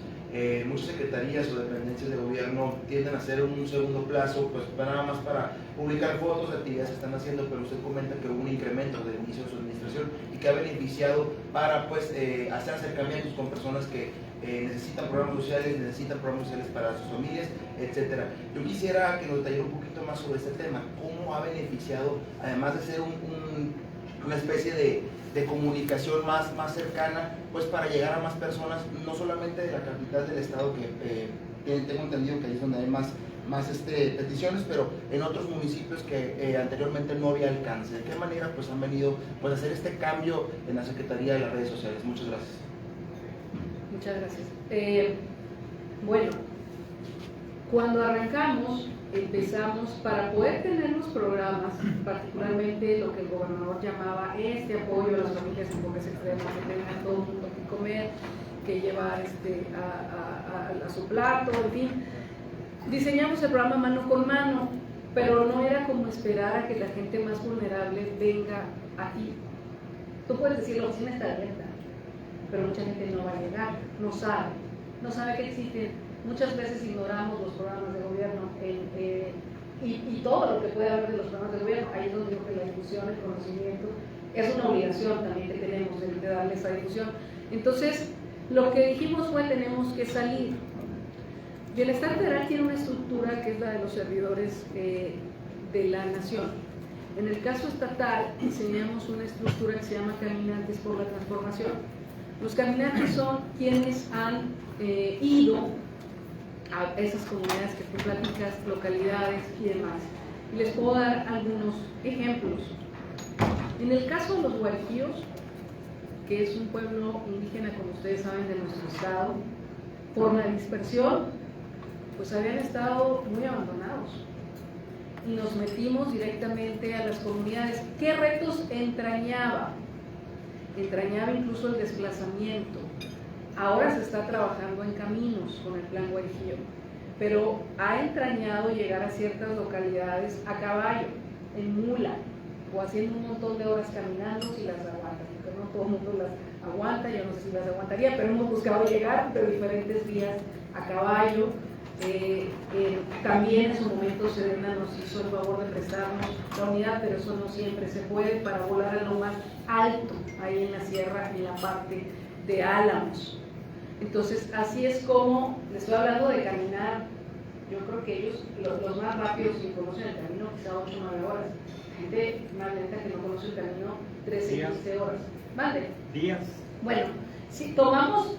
Muchas secretarías o dependencias de gobierno tienden a hacer un segundo plazo, pues nada más para publicar fotos de actividades que están haciendo, pero usted comenta que hubo un incremento del inicio de su administración y que ha beneficiado para pues hacer acercamientos con personas que necesitan programas sociales para sus familias, etcétera. Yo quisiera que nos detallara un poquito más sobre este tema, cómo ha beneficiado, además de ser una especie de comunicación más cercana, pues para llegar a más personas, no solamente de la capital del estado, que tengo entendido que ahí es donde hay más peticiones, pero en otros municipios que anteriormente no había alcance. ¿De qué manera pues han venido pues, a hacer este cambio en la Secretaría de las Redes Sociales? Muchas gracias. Muchas gracias. Bueno, cuando arrancamos, empezamos para poder tener los programas, particularmente lo que el gobernador llamaba apoyo a las familias en pobreza extrema, que tengan todo el mundo que comer, que llevar a su plato, en fin. Diseñamos el programa mano con mano, pero no era como esperar a que la gente más vulnerable venga aquí. Tú puedes decir, la oficina está abierta, pero mucha gente no va a llegar, no sabe que existen. Muchas veces ignoramos los programas de gobierno y todo lo que puede haber de los programas de gobierno. Ahí es donde digo que la difusión, el conocimiento, es una obligación también que tenemos de darle esa difusión. Entonces, lo que dijimos fue, tenemos que salir. Bienestar Federal tiene una estructura que es la de los servidores de la nación. En el caso estatal, diseñamos una estructura que se llama Caminantes por la Transformación. Los caminantes son quienes han ido a esas comunidades que tú platicas, localidades y demás. Y les puedo dar algunos ejemplos. En el caso de los Guarijíos, que es un pueblo indígena, como ustedes saben, de nuestro estado, por la dispersión, pues habían estado muy abandonados. Y nos metimos directamente a las comunidades. ¿Qué retos entrañaba? Entrañaba incluso el desplazamiento. Ahora se está trabajando en caminos con el Plan Guarijío, pero ha entrañado llegar a ciertas localidades a caballo, en mula, o haciendo un montón de horas caminando si las aguantan, porque no todo el mundo las aguanta, yo no sé si las aguantaría, pero hemos buscado llegar de diferentes vías a caballo. También en su momento Sedena nos hizo el favor de prestarnos la unidad, pero eso no siempre se puede, para volar a lo más alto, ahí en la sierra, en la parte de Álamos. Entonces, así es como, les estoy hablando de caminar, yo creo que ellos, los más rápidos, si conocen el camino, quizá 8 o 9 horas. Gente más lenta que no conoce el camino, 13 o 15 horas. ¿Vale? Días. Bueno, si tomamos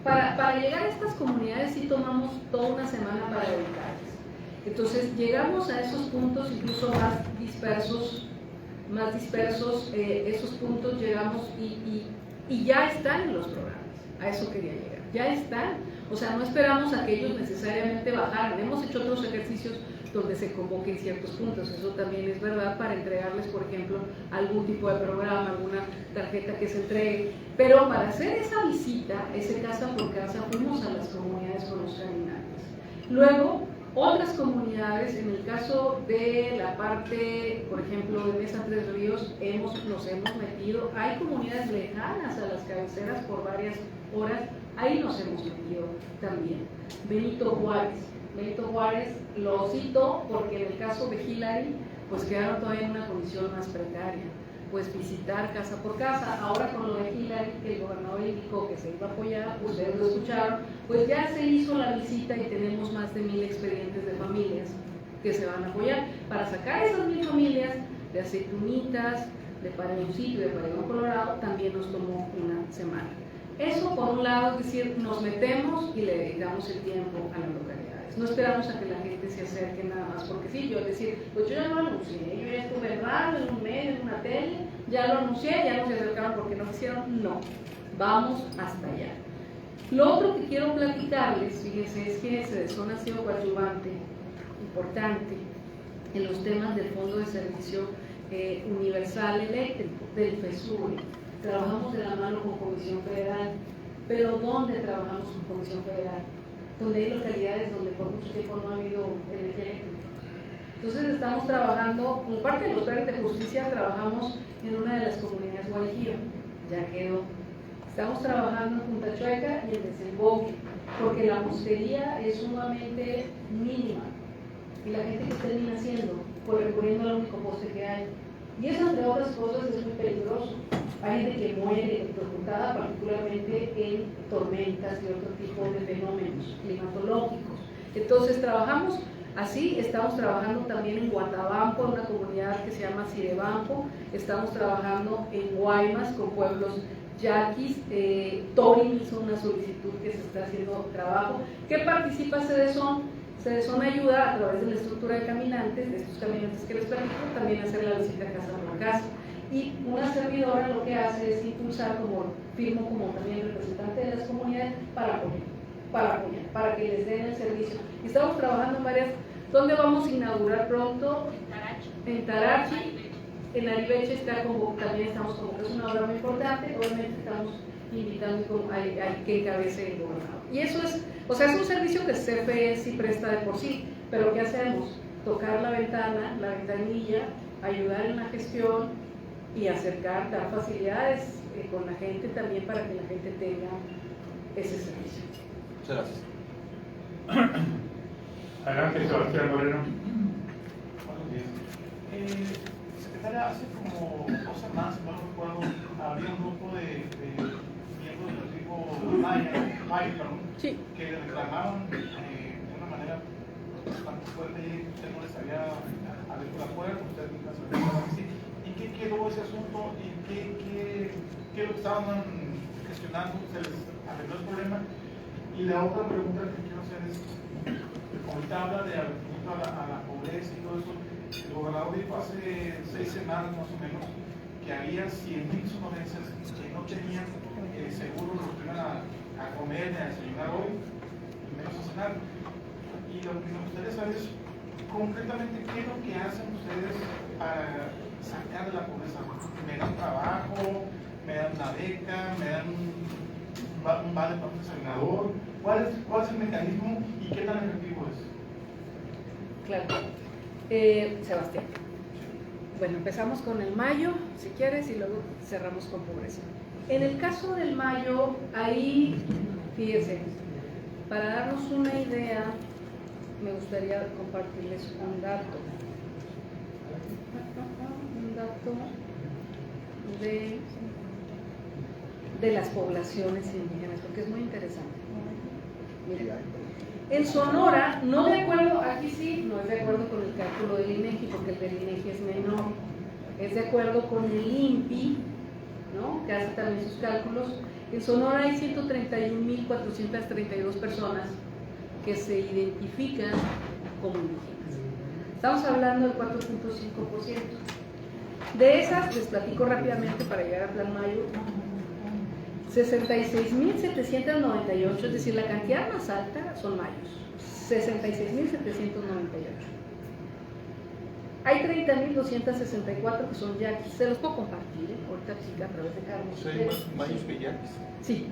para llegar a estas comunidades, sí tomamos toda una semana para dedicarles. Entonces, llegamos a esos puntos incluso más dispersos, esos puntos llegamos y ya están en los programas. A eso quería llegar. Ya están. O sea, no esperamos a que ellos necesariamente bajaran. Hemos hecho otros ejercicios donde se convoquen ciertos puntos. Eso también es verdad, para entregarles, por ejemplo, algún tipo de programa, alguna tarjeta que se entregue. Pero para hacer esa visita, ese casa por casa, fuimos a las comunidades con los caminantes. Luego, otras comunidades, en el caso de la parte, por ejemplo, de Mesa Tres Ríos, nos hemos metido. Hay comunidades lejanas a las cabeceras por varias horas, ahí nos hemos metido también. Benito Juárez lo cito porque en el caso de Hillary, pues quedaron todavía en una condición más precaria, pues visitar casa por casa. Ahora con lo de Hillary, que el gobernador indicó que se iba a apoyar, ustedes lo escucharon, pues ya se hizo la visita y tenemos más de 1000 expedientes de familias que se van a apoyar. Para sacar esas 1000 familias de Aceitunitas, de Paredoncito y de Paredón Colorado, también nos tomó una semana. Eso por un lado, es decir, nos metemos y le dedicamos el tiempo a las localidades. No esperamos a que la gente se acerque nada más, porque sí, yo decir, pues yo ya lo anuncié, yo ya estuve en radio, en un medio, en una tele, ya lo anuncié, ya no se acercaron porque no quisieron, no, vamos hasta allá. Lo otro que quiero platicarles, fíjense, es que Sedezón ha sido coadyuvante, importante, en los temas del Fondo de Servicio Universal Eléctrico, del FESURE. Trabajamos de la mano con Comisión Federal, pero ¿dónde trabajamos con Comisión Federal? Donde hay localidades donde por mucho tiempo no ha habido energía eléctrica. Entonces estamos trabajando, como parte de los planes de justicia, trabajamos en una de las comunidades Guarijío, ya quedó. Estamos trabajando en Punta Chueca y en Desemboque, porque la postería es sumamente mínima y la gente que termina haciendo, pues recurriendo al único poste que hay. Y eso, entre otras cosas, es muy peligroso. Hay gente que muere electrocutada, particularmente en tormentas y otro tipo de fenómenos climatológicos. Entonces, trabajamos así. Estamos trabajando también en Guatabampo, en una comunidad que se llama Cirebampo. Estamos trabajando en Guaymas con pueblos Yaquis, Torin hizo una solicitud que se está haciendo trabajo. ¿Qué participa Cedesón? Cedesón ayuda a través de la estructura de caminantes, de estos caminantes que les platico, también a hacer la visita casa por casa. Y una servidora lo que hace es impulsar, como firmo como también representante de las comunidades, para que les den el servicio. Y estamos trabajando en varias, donde vamos a inaugurar pronto, en Tarachi, en Aribeche también estamos convocando, es una obra muy importante, obviamente estamos invitando a que encabece el gobernador. Y eso es, o sea, es un servicio que CFE sí presta de por sí, pero ¿qué hacemos? Tocar la ventana, la ventanilla, ayudar en la gestión y acercar, dar facilidades con la gente también para que la gente tenga ese servicio. Muchas gracias. Adelante, Sebastián Moreno. Buenos días. Secretaria, hace como 2 semanas, si no lo recuerdo, había un grupo de miembros del equipo Maya, Sí. que reclamaban de una manera bastante fuerte y usted no les había abierto la puerta, usted nunca se había así. ¿Y qué quedó ese asunto? ¿Y qué es lo que estaban gestionando? ¿Se les arregló el problema? Y la otra pregunta que quiero hacer es, como usted habla de a la pobreza y todo eso, el gobernador dijo hace 6 semanas más o menos que había 100,000 sonorenses que no tenían seguro lo que iban a comer, a desayunar hoy, y menos a cenar. Y lo que me gustaría saber es concretamente qué es lo que hacen ustedes para sacar de la pobreza. ¿Me dan trabajo? ¿Me dan una beca? ¿Me dan un vale para un desayunador? ¿Cuál es el mecanismo y qué tan efectivo es? Claro. Sebastián. Bueno, empezamos con el Mayo, si quieres, y luego cerramos con pobreza. En el caso del Mayo, ahí, fíjense, para darnos una idea, me gustaría compartirles un dato. Un dato de las poblaciones indígenas, porque es muy interesante. Mira, en Sonora, no de acuerdo, aquí sí, no es de acuerdo con el cálculo del INEGI, porque el del INEGI es menor, es de acuerdo con el INPI, ¿no?, que hace también sus cálculos. En Sonora hay 131.432 personas que se identifican como indígenas. Estamos hablando del 4.5%. De esas, les platico rápidamente para llegar a Plan Mayo, 66.798, es decir, la cantidad más alta son mayos, 66.798. Hay 30.264 que son yaquis, se los puedo compartir, ahorita chica, a través de Carlos. ¿Hay más mayos que yaquis? Sí.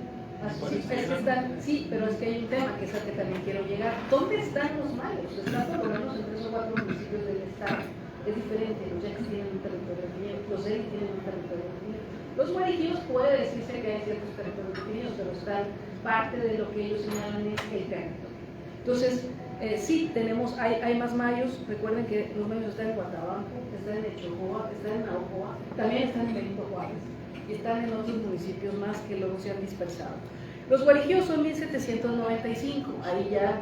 Sí, pero es que hay un tema que es al que también quiero llegar. ¿Dónde están los mayos? Están por lo menos en 3 o 4 municipios del estado. Es diferente, los yaquis tienen un territorio definido, los eris tienen un territorio definido. Los guariquillos puede decirse que hay ciertos territorios definidos, pero están parte de lo que ellos señalan es el territorio. Entonces, sí, hay más mayos. Recuerden que los mayos están en Guatabanco, están en Echojoa, están en Naujoa, también están en Benito Juárez y están en otros municipios más que luego se han dispersado. Los guariquillos son 1.795, ahí ya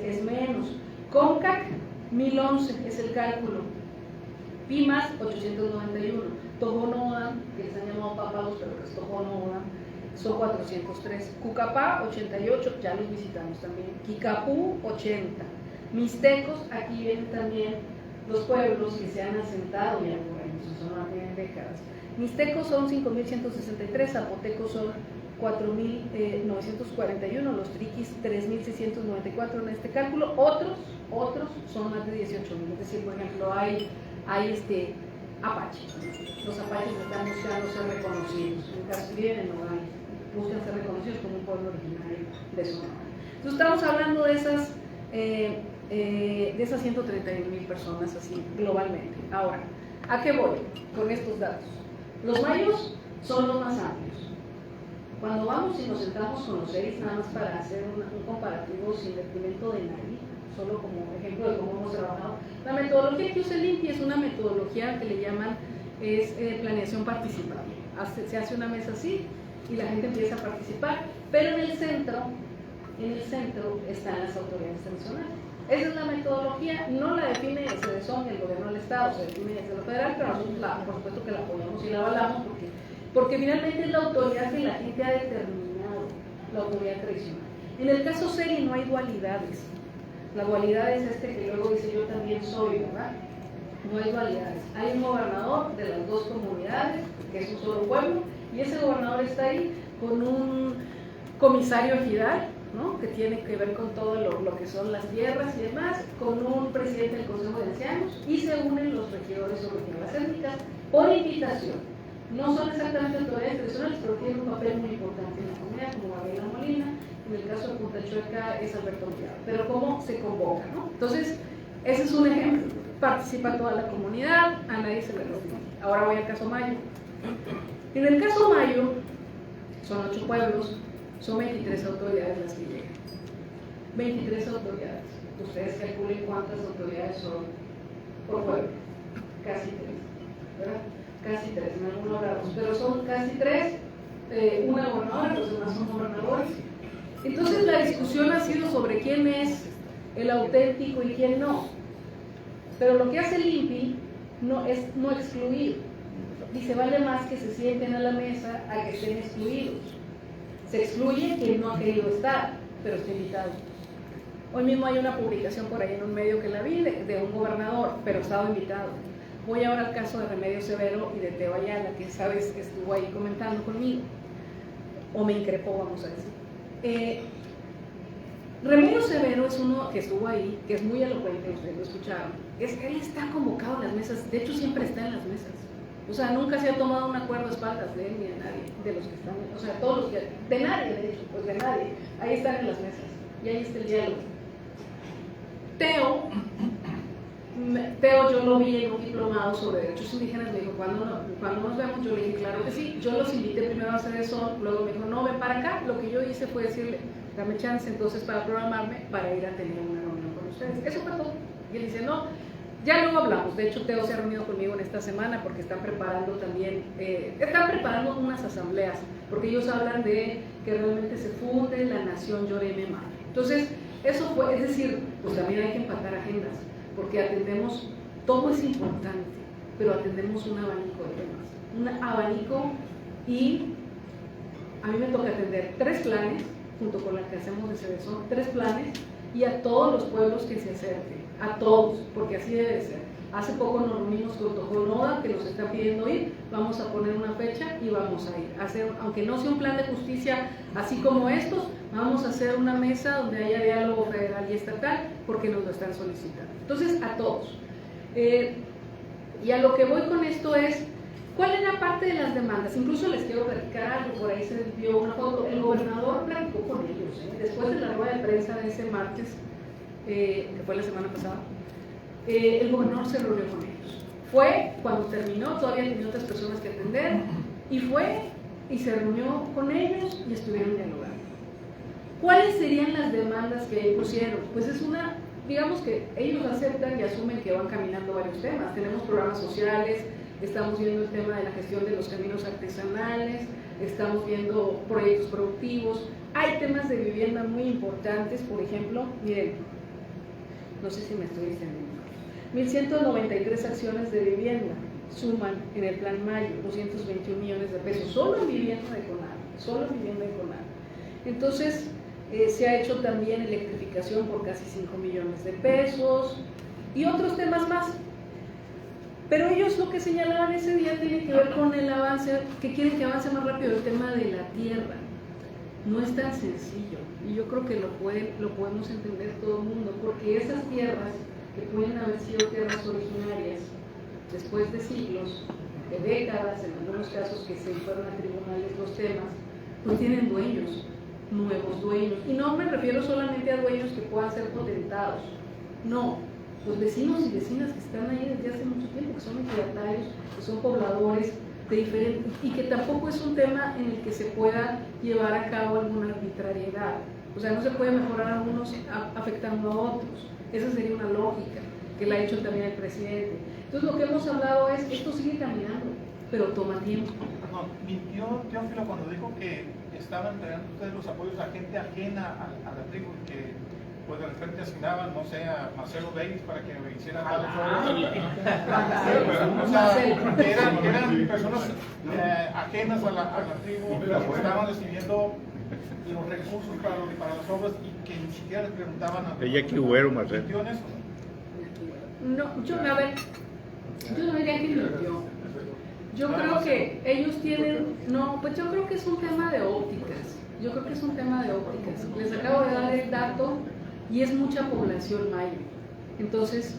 es menos. CONCAC, 1.011 es el cálculo. PIMAS, 891. Tojonoa, que les han llamado Pápalos, pero que es Tojonoa, son 403. Cucapá, 88, ya los visitamos también. Quicapú, 80. Mixtecos, aquí vienen también los pueblos que se han asentado ya por años, eso no tienen décadas. Mixtecos son 5.163, zapotecos son 4.941, los triquis 3.694 en este cálculo, otros son más de 18.000, es decir, por ejemplo, hay apaches. Los apaches están buscando ser reconocidos, en caso viven en Nogales, buscan ser reconocidos como un pueblo originario de Sonora. Entonces estamos hablando de esas 131.000 personas así globalmente. Ahora, ¿a qué voy con estos datos? Los mayos son los más amplios. Cuando vamos y nos sentamos con los seres, nada más para hacer un comparativo sin detrimento de nadie, solo como ejemplo de cómo hemos trabajado, la metodología que usa el INPI es una metodología que le llaman planeación participable. Se hace una mesa así y la gente empieza a participar, pero en el centro están las autoridades tradicionales. Esa es la metodología, no la define el CEDESON, el gobierno del estado, se define desde lo federal, pero nosotros por supuesto que la apoyamos y la avalamos porque porque finalmente es la autoridad que la gente ha determinado, la autoridad tradicional. En el caso serie no hay dualidades. La dualidad es que luego dice yo también soy, ¿verdad? No hay dualidades. Hay un gobernador de las dos comunidades, que es un solo pueblo, y ese gobernador está ahí con un comisario ejidal, ¿no? Que tiene que ver con todo lo que son las tierras y demás, con un presidente del Consejo de Ancianos, y se unen los regidores o regidores étnicas por invitación. No son exactamente autoridades tradicionales, pero tienen un papel muy importante en la comunidad, como Gabriela Molina. En el caso de Punta Chueca es Alberto Millado. Pero cómo se convoca, ¿no? Entonces, ese es un ejemplo. Participa toda la comunidad, a nadie se le restringe. Ahora voy al caso Mayo. En el caso Mayo, son 8 pueblos, son 23 autoridades las que llegan. 23 autoridades. Ustedes calculen cuántas autoridades son por pueblo. Casi 3, ¿verdad? Casi 3, en algunos grados. Pero son casi 3, una gobernadora, los demás son gobernadores. Entonces la discusión ha sido sobre quién es el auténtico y quién no. Pero lo que hace el INPI es no excluir. Dice, vale más que se sienten a la mesa a que estén excluidos. Se excluye quien no ha querido estar, pero está invitado. Hoy mismo hay una publicación por ahí en un medio que la vi de un gobernador, pero estaba invitado. Voy ahora al caso de Remedios Severo y de Teo Ayala, que sabes que estuvo ahí comentando conmigo, o me increpó, vamos a decir. Remedios Severo es uno que estuvo ahí, que es muy elocuente, ustedes lo escucharon. Él está convocado en las mesas, de hecho siempre está en las mesas. O sea, nunca se ha tomado un acuerdo a espaldas de él ni de nadie, de los que están, o sea, todos los que, de nadie, de hecho, pues de nadie. Ahí están en las mesas y ahí está el diálogo. Teo yo lo vi en un diplomado sobre derechos indígenas, me dijo, cuando nos vemos, yo le dije, claro que sí. Yo los invité primero a hacer eso, luego me dijo, no, ven para acá. Lo que yo hice fue decirle, dame chance entonces para programarme, para ir a tener una reunión con ustedes. Eso fue todo. Y él dice, no, ya luego hablamos. De hecho, Teo se ha reunido conmigo en esta semana porque están preparando también, unas asambleas, porque ellos hablan de que realmente se funde la nación Yoremema. Entonces, eso fue, es decir, pues también hay que empatar agendas, porque atendemos, todo es importante, pero atendemos un abanico de temas. Un abanico, y a mí me toca atender 3 planes, junto con la que hacemos de Cedesón, 3 planes, y a todos los pueblos que se acerquen, a todos, porque así debe ser. Hace poco nos reunimos con Tojonoda, que nos está pidiendo ir, vamos a poner una fecha y vamos a ir. Aunque no sea un plan de justicia así como estos, vamos a hacer una mesa donde haya diálogo federal y estatal, porque nos lo están solicitando. Entonces, a todos. Y a lo que voy con esto es, ¿cuál era parte de las demandas? Incluso les quiero platicar algo, por ahí se vio una foto. El gobernador platicó con ellos, después de la rueda de prensa de ese martes, que fue la semana pasada. El gobernador se reunió con ellos. Fue cuando terminó, todavía tenía otras personas que atender, y fue y se reunió con ellos y estuvieron dialogando. ¿Cuáles serían las demandas que pusieron? Pues es una, digamos que ellos aceptan y asumen que van caminando varios temas. Tenemos programas sociales, estamos viendo el tema de la gestión de los caminos artesanales, estamos viendo proyectos productivos, hay temas de vivienda muy importantes, por ejemplo, miren, no sé si me estoy diciendo, 1.193 acciones de vivienda suman en el Plan Mayo 221 millones de pesos, solo en vivienda de CONAR. Entonces, se ha hecho también electrificación por casi 5 millones de pesos y otros temas más. Pero ellos lo que señalaban ese día tiene que ver con el avance, que quieren que avance más rápido el tema de la tierra. No es tan sencillo, y yo creo que lo podemos entender todo el mundo, porque esas tierras que pueden haber sido tierras originarias después de siglos, de décadas, en algunos casos que se fueron a tribunales los temas, no tienen dueños, nuevos dueños. Y no me refiero solamente a dueños que puedan ser potentados, no, los vecinos y vecinas que están ahí desde hace mucho tiempo, que son ejidatarios, que son pobladores de diferentes, y que tampoco es un tema en el que se pueda llevar a cabo alguna arbitrariedad. O sea, no se puede mejorar a unos afectando a otros. Esa sería una lógica que la ha hecho también el presidente. Entonces, lo que hemos hablado es, esto sigue caminando, pero toma tiempo. Perdón, mintió Teófilo cuando dijo que estaban entregando ustedes los apoyos a gente ajena a la tribu, que pues de repente asignaban, no sé, a Marcelo Bates para que me hiciera tal o sea, que eran personas ajenas a la tribu, que estaban recibiendo los recursos para las obras y que ni siquiera les preguntaban a ella que hubo, Marcelo. No, yo no diría que mintió. Yo creo que ellos tienen, no, pues yo creo que es un tema de ópticas. Yo creo que es un tema de ópticas. Les acabo de dar el dato y es mucha población maya. Entonces,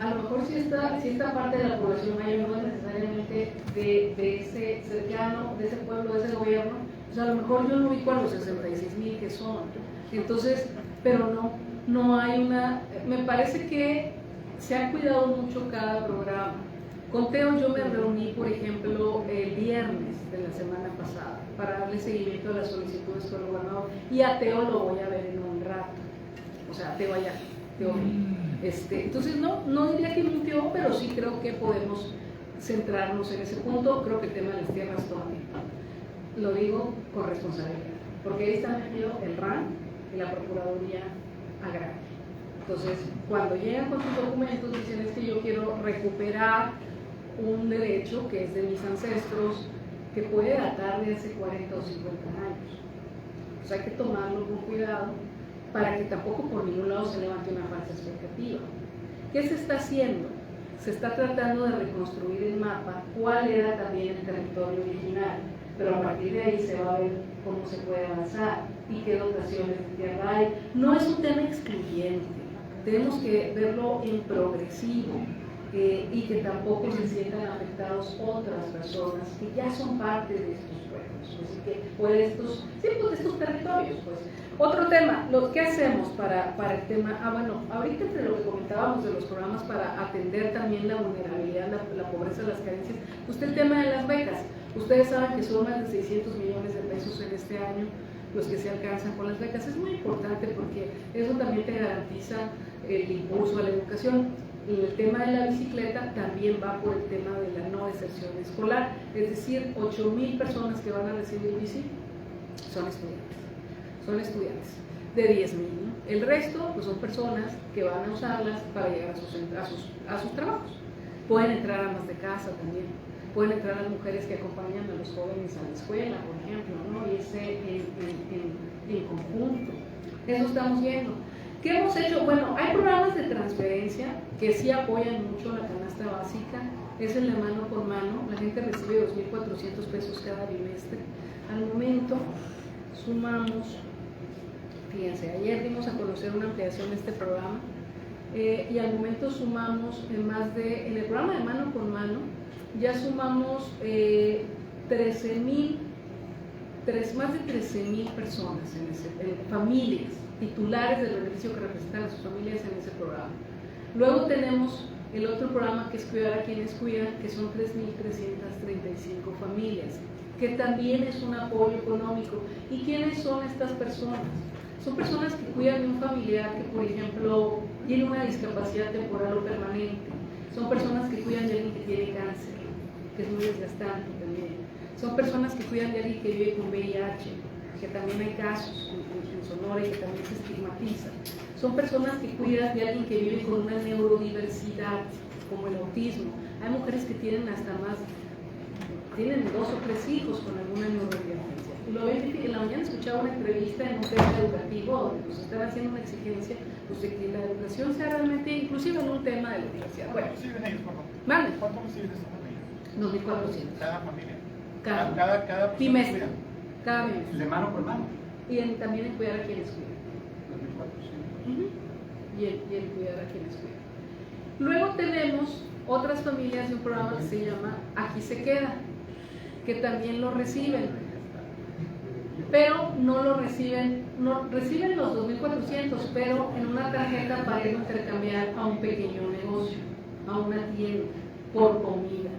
a lo mejor si esta parte de la población maya no es necesariamente de ese cercano, de ese pueblo, de ese gobierno, pues a lo mejor yo no ubico a los 66,000 que son. Entonces, pero no hay una, me parece que se ha cuidado mucho cada programa. Con Teo yo me reuní, por ejemplo, el viernes de la semana pasada para darle seguimiento a las solicitudes con el gobernador, y a Teo lo voy a ver en un rato. O sea, Teo allá, Teo. Entonces no diría que mintió, pero sí creo que podemos centrarnos en ese punto. Creo que el tema de las tierras toma tiempo. Lo digo con responsabilidad, porque ahí está metido el RAN y la Procuraduría Agraria. Entonces, cuando llegan con sus documentos, dicen es que yo quiero recuperar un derecho que es de mis ancestros, que puede datar de hace 40 o 50 años. Pues hay que tomarlo con cuidado para que tampoco por ningún lado se levante una falsa expectativa. ¿Qué se está haciendo? Se está tratando de reconstruir el mapa, cuál era también el territorio original, pero a partir de ahí se va a ver cómo se puede avanzar y qué dotaciones de tierra hay. No es un tema excluyente, tenemos que verlo en progresivo. Y que tampoco se sientan afectados otras personas que ya son parte de estos pueblos, así que, o de estos territorios. Pues. Otro tema, ¿qué hacemos para el tema? Bueno, ahorita entre lo que comentábamos de los programas para atender también la vulnerabilidad, la pobreza, las carencias, usted el tema de las becas. Ustedes saben que son más de 600 millones de pesos en este año los que se alcanzan con las becas. Es muy importante porque eso también te garantiza el impulso a la educación. Y el tema de la bicicleta también va por el tema de la no deserción escolar, es decir, 8,000 personas que van a recibir bici son estudiantes de 10,000, ¿no? El resto pues son personas que van a usarlas para llegar a sus trabajos. Pueden entrar amas de casa también, pueden entrar las mujeres que acompañan a los jóvenes a la escuela, por ejemplo, ¿no? Y ese en conjunto, eso estamos viendo. ¿Qué hemos hecho? Bueno, hay programas de transferencia que sí apoyan mucho la canasta básica, es el de mano por mano, la gente recibe 2,400 pesos cada bimestre. Al momento sumamos, fíjense, ayer dimos a conocer una ampliación de este programa y al momento sumamos en el programa de mano por mano, ya sumamos más de 13,000 personas, familias titulares del beneficio que representan a sus familias en ese programa. Luego tenemos el otro programa que es Cuidar a quienes cuidan, que son 3,335 familias, que también es un apoyo económico. ¿Y quiénes son estas personas? Son personas que cuidan de un familiar que, por ejemplo, tiene una discapacidad temporal o permanente. Son personas que cuidan de alguien que tiene cáncer, que es muy desgastante también. Son personas que cuidan de alguien que vive con VIH, que también hay casos en Sonora y que también se estigmatiza. Son personas que cuidan de alguien que vive con una neurodiversidad, como el autismo. Hay mujeres que tienen tienen 2 o 3 hijos con alguna neurodivergencia. En la mañana escuchaba una entrevista en un tema educativo donde nos están haciendo una exigencia pues, de que la educación sea realmente inclusiva en un tema de la universidad. ¿Cuánto reciben ellos, perdón? ¿Mande? ¿Cuánto reciben esas familias? 2,400. Cada familia. Cada bimestre. Cada bimestre. De mano por mano. Y también en cuidar a quienes cuidan. Y el cuidar a quienes cuidan. Luego tenemos otras familias de un programa que se llama Aquí se queda, que también lo reciben, pero no lo reciben, reciben los 2,400, pero en una tarjeta para ir a intercambiar a un pequeño negocio, a una tienda, por comida.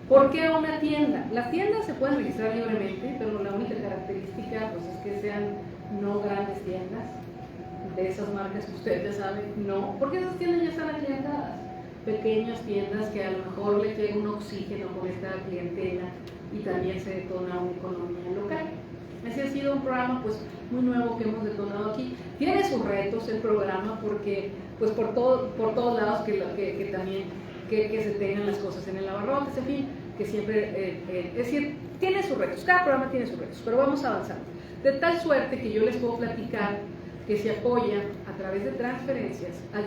¿Por qué a una tienda? Las tiendas se pueden registrar libremente, pero la única característica pues, es que sean no grandes tiendas, de esas marcas que ustedes ya saben, no, porque esas tiendas ya están aclientadas. Pequeñas tiendas que a lo mejor les llega un oxígeno con esta clientela y también se detona una economía local. Ese ha sido un programa pues muy nuevo que hemos detonado aquí. Tiene sus retos el programa porque pues por todos lados que también que se tengan las cosas en el abarrotes, en fin, que siempre, es decir, tiene sus retos, cada programa tiene sus retos, pero vamos avanzando. De tal suerte que yo les puedo platicar que se apoya a través de transferencias a 17.361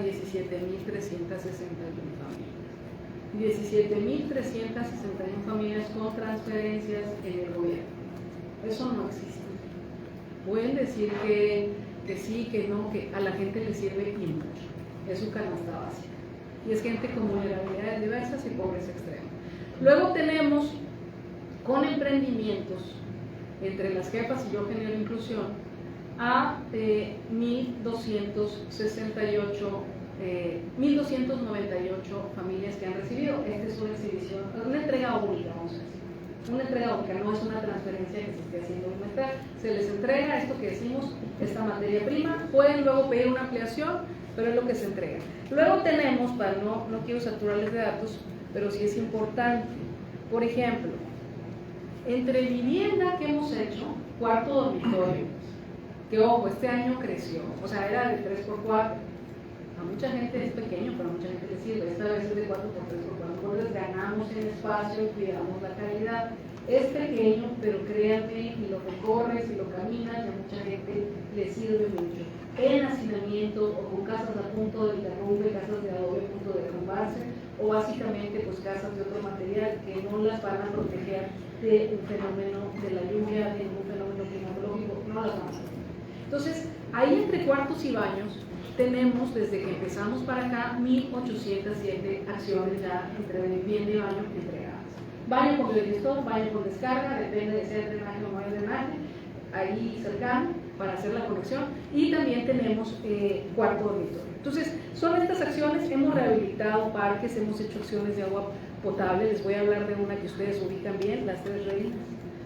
familias. 17.361 familias con transferencias en el gobierno. Eso no existe. Pueden decir que sí, que no, que a la gente le sirve y mucho. Es su canasta básica. Y es gente con vulnerabilidades diversas y pobreza extrema. Luego tenemos con emprendimientos, entre las jefas y yo genero inclusión, a 1.298 familias que han recibido. Esta es una exhibición, una entrega única, vamos a decir. Una entrega única, no es una transferencia que se esté haciendo bimestral. Se les entrega esto que decimos, esta materia prima. Pueden luego pedir una ampliación, pero es lo que se entrega. Luego tenemos, no quiero saturarles de datos, pero sí es importante. Por ejemplo, entre vivienda que hemos hecho, cuarto dormitorio, que ojo, este año creció, o sea, era de 3x4. A mucha gente es pequeño, pero a mucha gente le sirve. Esta vez es de 4x3x4. Entonces ganamos en espacio y cuidamos la calidad. Es pequeño, pero créanme, y lo recorres y lo caminas, y a mucha gente le sirve mucho. En hacinamiento o con casas a punto de derrumbe, casas de adobe a punto de derrumbarse, o básicamente pues casas de otro material que no las van a proteger de un fenómeno de la lluvia, de un fenómeno climatológico, no las van a proteger. Entonces, ahí entre cuartos y baños tenemos desde que empezamos para acá 1.807 acciones ya entre vivienda y baño entregadas. Baño con biodigestor, baño con descarga, depende de ser drenaje o no hay drenaje, ahí cercano para hacer la conexión, y también tenemos cuarto dormitorio. Entonces, son estas acciones. Hemos rehabilitado parques, hemos hecho acciones de agua potable. Les voy a hablar de una que ustedes ubican bien, las Tres Reinas.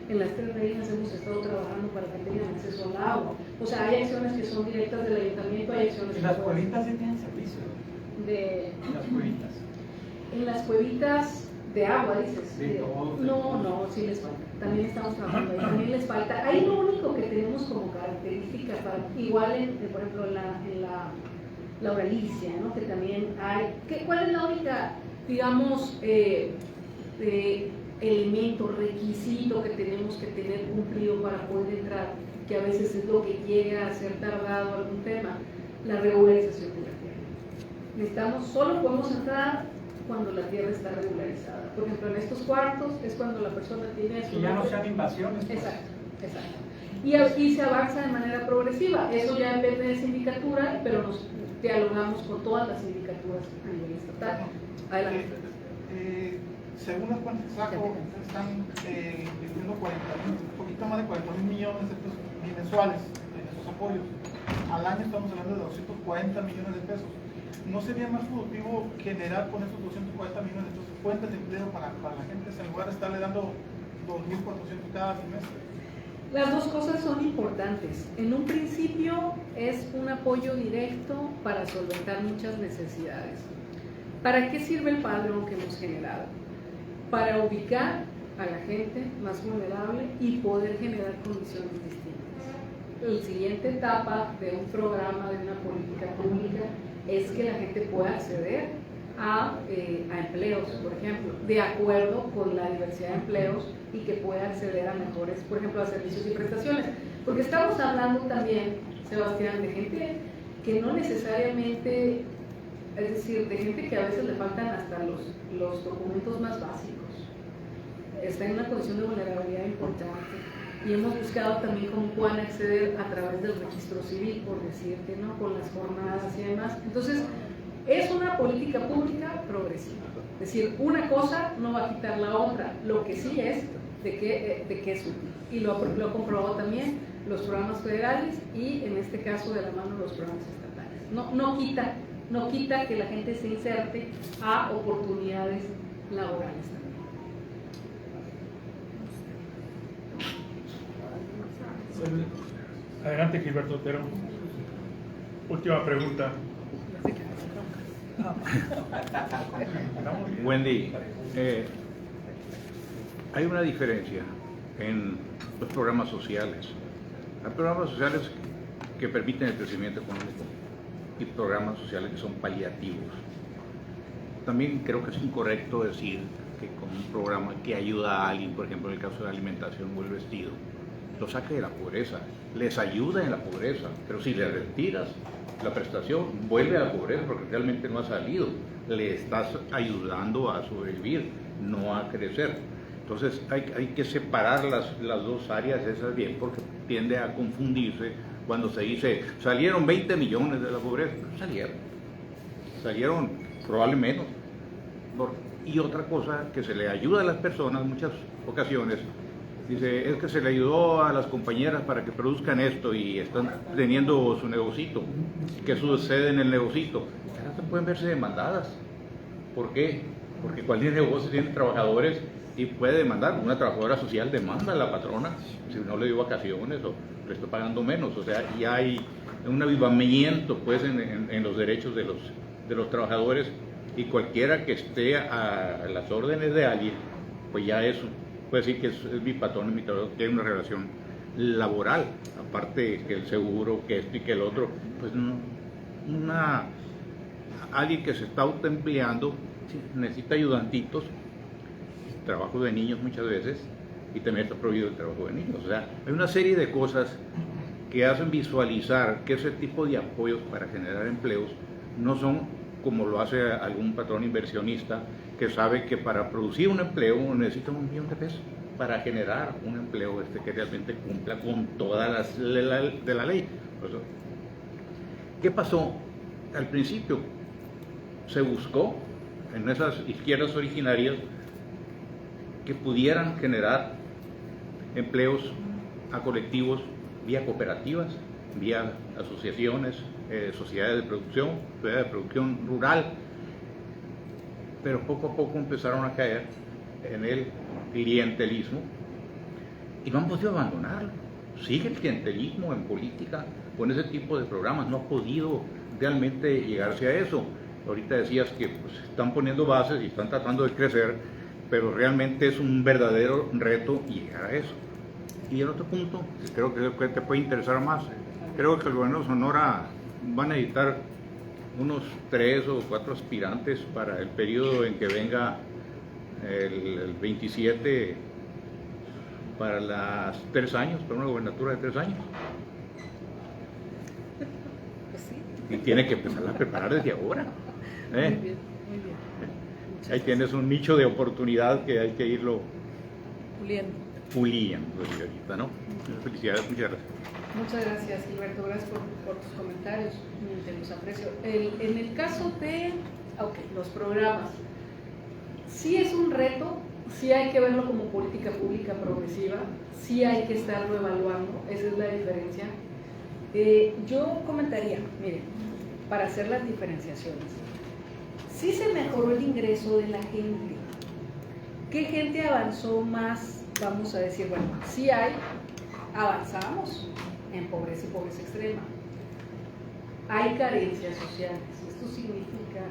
En las Tres Reinas hemos estado trabajando para que tengan acceso al agua. O sea, hay acciones que son directas del ayuntamiento, hay acciones que ¿Las cuevitas sí tienen servicio? Las cuevitas. En las cuevitas de agua, dices. Sí, No, sí les falta. También estamos trabajando ahí, también les falta. Ahí lo único que tenemos como característica, igual por ejemplo en la Oralicia, ¿no? Que también hay. ¿Cuál es la única, digamos, elemento, requisito que tenemos que tener cumplido para poder entrar, que a veces es lo que llega a ser tardado algún tema? La regularización de la tierra. Solo podemos entrar cuando la tierra está regularizada. Por ejemplo, en estos cuartos es cuando la persona tiene su... Que ya no sean invasiones. Pues. Exacto. Y aquí se avanza de manera progresiva. Eso ya depende de sindicatura, pero nos dialogamos con todas las sindicaturas a nivel estatal. Adelante. Según las cuentas que saco, están invirtiendo un poquito más de 40.000 millones de pesos bimensuales en estos apoyos. Al año estamos hablando de 240 millones de pesos. ¿No sería más productivo generar con esos 240 millones de pesos fuentes de empleo para la gente, en lugar de estarle dando 2.400 cada trimestre? Las dos cosas son importantes. En un principio es un apoyo directo para solventar muchas necesidades. ¿Para qué sirve el padrón que hemos generado? Para ubicar a la gente más vulnerable y poder generar condiciones distintas. La siguiente etapa de un programa, de una política pública, es que la gente pueda acceder a empleos, por ejemplo, de acuerdo con la diversidad de empleos, y que pueda acceder a mejores, por ejemplo, a servicios y prestaciones. Porque estamos hablando también, Sebastián, de gente que no necesariamente, es decir, de gente que a veces le faltan hasta los documentos más básicos. Está en una condición de vulnerabilidad importante, y hemos buscado también cómo puedan acceder a través del registro civil, por decirte, ¿no? Con las jornadas y demás. Entonces, es una política pública progresiva. Es decir, una cosa no va a quitar la otra. Lo que sí es de qué es útil. Y lo ha comprobado también los programas federales y, en este caso, de la mano los programas estatales. No quita que la gente se inserte a oportunidades laborales también. Adelante, Gilberto Otero. Última pregunta. Wendy, hay una diferencia en los programas sociales Hay programas sociales que permiten el crecimiento económico y programas sociales que son paliativos. También creo que es incorrecto decir que con un programa que ayuda a alguien, por ejemplo en el caso de la alimentación o el vestido, lo saque de la pobreza, les ayuda en la pobreza, pero si le retiras la prestación, vuelve a la pobreza porque realmente no ha salido, le estás ayudando a sobrevivir, no a crecer. Entonces hay que separar las dos áreas esas bien, porque tiende a confundirse cuando se dice, salieron 20 millones de la pobreza. No salieron probablemente menos. Y otra cosa, que se le ayuda a las personas en muchas ocasiones, dice, es que se le ayudó a las compañeras para que produzcan esto y están teniendo su negocito, que sucede en el negocito. Ahora pueden verse demandadas. ¿Por qué? Porque cualquier negocio tiene trabajadores y puede demandar. Una trabajadora social demanda a la patrona si no le dio vacaciones o le está pagando menos. O sea, y hay un avivamiento pues en los derechos de los trabajadores, y cualquiera que esté a las órdenes de alguien, pues ya eso puede decir que es mi patrón, mi trabajador, tiene una relación laboral, aparte que el seguro, que esto y que el otro, pues no, alguien que se está autoempleando necesita ayudantitos, trabajo de niños muchas veces, y también está prohibido el trabajo de niños. O sea, hay una serie de cosas que hacen visualizar que ese tipo de apoyos para generar empleos no son como lo hace algún patrón inversionista que sabe que para producir un empleo necesita $1 millón de pesos para generar un empleo que realmente cumpla con todas las de la ley. ¿Qué pasó? Al principio se buscó en esas izquierdas originarias que pudieran generar empleos a colectivos vía cooperativas, vía asociaciones, sociedades de producción rural, pero poco a poco empezaron a caer en el clientelismo y no han podido abandonarlo. Sigue el clientelismo en política con ese tipo de programas, no ha podido realmente llegarse a eso. Ahorita decías que pues, están poniendo bases y están tratando de crecer, pero realmente es un verdadero reto llegar a eso. Y el otro punto, que creo que te puede interesar más, creo que el gobierno de Sonora van a necesitar unos 3 o 4 aspirantes para el periodo en que venga el 27, para las 3 años, para una gobernatura de 3 años. Pues sí. Y tiene que empezar a preparar desde ahora. Muy bien, muy bien. Ahí tienes un nicho de oportunidad que hay que irlo puliendo, señorita, ¿no? Felicidades, muchas gracias. Muchas gracias, Gilberto. Gracias por tus comentarios. Te los aprecio. En el caso de los programas, sí es un reto, sí hay que verlo como política pública progresiva, sí hay que estarlo evaluando, esa es la diferencia. Yo comentaría, miren, para hacer las diferenciaciones, sí se mejoró el ingreso de la gente. ¿Qué gente avanzó más? Vamos a decir, bueno, sí avanzamos en pobreza y pobreza extrema. Hay carencias sociales. Esto significa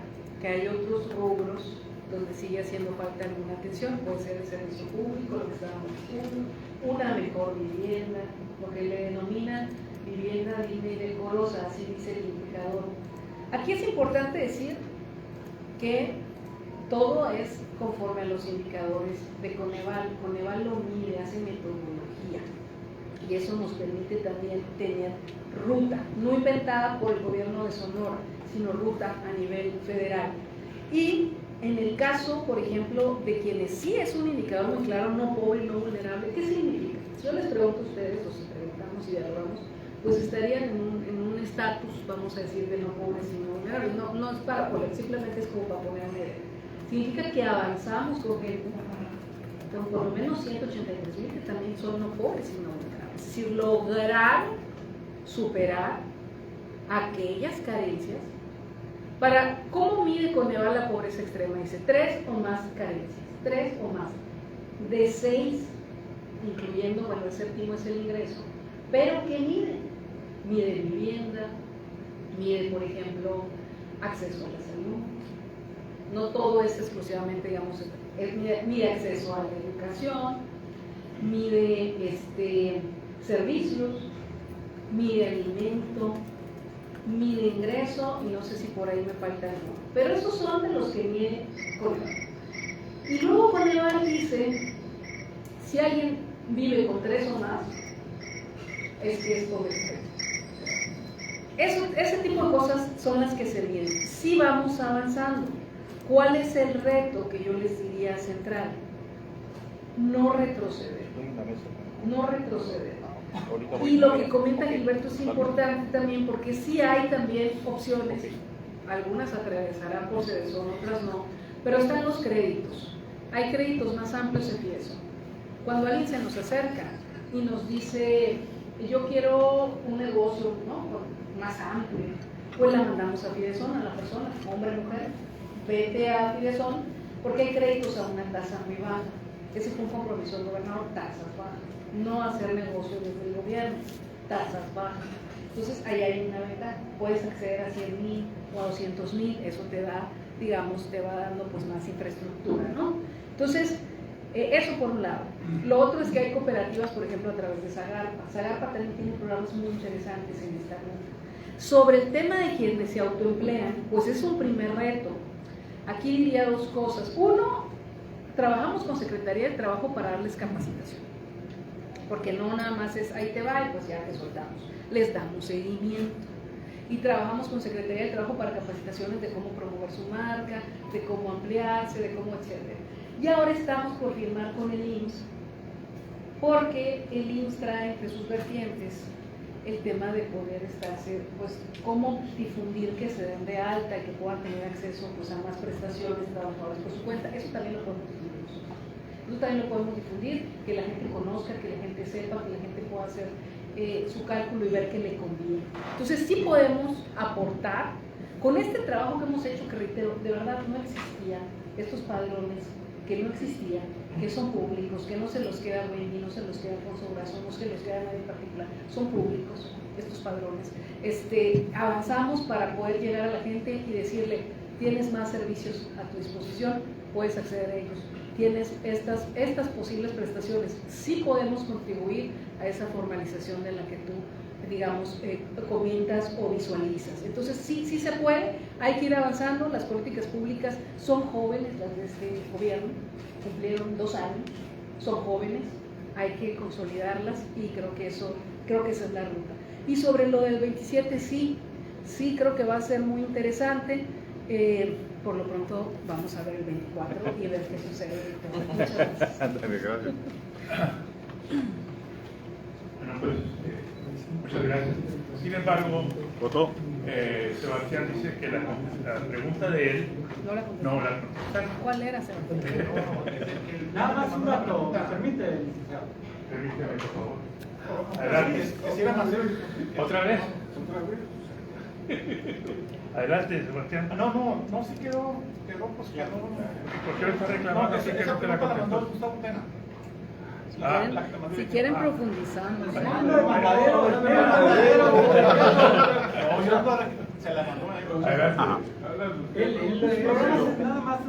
que hay otros rubros donde sigue haciendo falta alguna atención. Puede ser el servicio público, lo que estábamos diciendo, una mejor vivienda, lo que le denominan vivienda digna y decorosa, así dice el indicador. Aquí es importante decir que todo es conforme a los indicadores de Coneval. Coneval lo mide, hace metodología, y eso nos permite también tener ruta, no inventada por el gobierno de Sonora, sino ruta a nivel federal. Y en el caso, por ejemplo, de quienes sí es un indicador muy claro, no pobre, no vulnerable, ¿qué significa? Si yo les pregunto a ustedes, o si preguntamos y dialogamos, pues estarían en un estatus, vamos a decir, de no pobres y no vulnerables. No es para poner, simplemente es como para poner a medir. Significa que avanzamos con gente, con por lo menos 183,000 que también son no pobres y no vulnerables. Es decir, lograr superar aquellas carencias. ¿Cómo mide Coneval la pobreza extrema? Dice 3 o más carencias, 3 o más, de 6, incluyendo, bueno, el séptimo es el ingreso. ¿Pero qué mide? Mide vivienda, mide, por ejemplo, acceso a la salud. No todo es exclusivamente, digamos, mide acceso a la educación, mide servicios, mi alimento, mi ingreso, y no sé si por ahí me falta algo. Pero esos son de los que me he colgado. Y luego cuando él dice, si alguien vive con 3 o más, es que es pobreza. Ese tipo de cosas son las que se vienen. Si vamos avanzando, ¿cuál es el reto que yo les diría central? No retroceder. No retroceder. Y lo que comenta Gilberto es importante también, porque sí hay también opciones. Algunas atravesarán por Cedesón, otras no. Pero están los créditos. Hay créditos más amplios en Fieso. Cuando alguien se nos acerca y nos dice, yo quiero un negocio, ¿no?, más amplio, pues la mandamos a Fidesón, a la persona, hombre o mujer, vete a Fidesón, porque hay créditos a una tasa muy baja. Ese fue un compromiso del gobernador, tasas bajas. No hacer negocio desde el gobierno, tasas bajas. Entonces ahí hay una ventaja, puedes acceder a 100,000 o a 200,000, eso te da, digamos, te va dando pues más infraestructura, ¿no? Entonces, eso por un lado. Lo otro es que hay cooperativas, por ejemplo, a través de Zagarpa. Zagarpa también tiene programas muy interesantes en esta ruta. Sobre el tema de quienes se autoemplean, pues es un primer reto. Aquí diría 2 cosas. Uno, trabajamos con Secretaría de Trabajo para darles capacitación, porque no nada más es ahí te va y pues ya te soltamos, les damos seguimiento. Y trabajamos con Secretaría de Trabajo para capacitaciones de cómo promover su marca, de cómo ampliarse, de cómo etcétera. Y ahora estamos por firmar con el IMSS, porque el IMSS trae entre sus vertientes el tema de poder estarse, pues, cómo difundir que se den de alta y que puedan tener acceso pues, a más prestaciones trabajadores por su cuenta. Eso también lo podemos difundir nosotros. Eso también lo podemos difundir, que la gente conozca, que la gente sepa, que la gente pueda hacer su cálculo y ver que le conviene. Entonces sí podemos aportar con este trabajo que hemos hecho, que reitero, de verdad no existían estos padrones, que no existían, que son públicos, que no se los queda Wendy, no se los queda Alfonso Brazo, no se los queda nadie en particular, son públicos estos padrones. Avanzamos para poder llegar a la gente y decirle, tienes más servicios a tu disposición, puedes acceder a ellos, tienes estas posibles prestaciones, sí podemos contribuir a esa formalización de la que tú, digamos, comentas o visualizas. Entonces sí se puede, hay que ir avanzando. Las políticas públicas son jóvenes, las de este gobierno, cumplieron 2 años, son jóvenes, hay que consolidarlas y creo que esa es la ruta. Y sobre lo del 27, sí creo que va a ser muy interesante. Por lo pronto vamos a ver el 24 y ver qué sucede. Muchas gracias. Bueno, pues muchas gracias. Sin embargo, Sebastián dice que la pregunta de él no la contestó. No la contestaron. ¿Cuál era, Sebastián? Nada más un dato, ¿me permite, licenciado? Permíteme, por favor. Adelante. ¿Otra vez? Adelante, Sebastián. No, sí quedó, pues quedó. ¿Por qué lo está reclamando así que no te la contestó? Gustavo Pena. Si quieren profundizar, no sé. Se la mandó. Adelante. El programa es nada más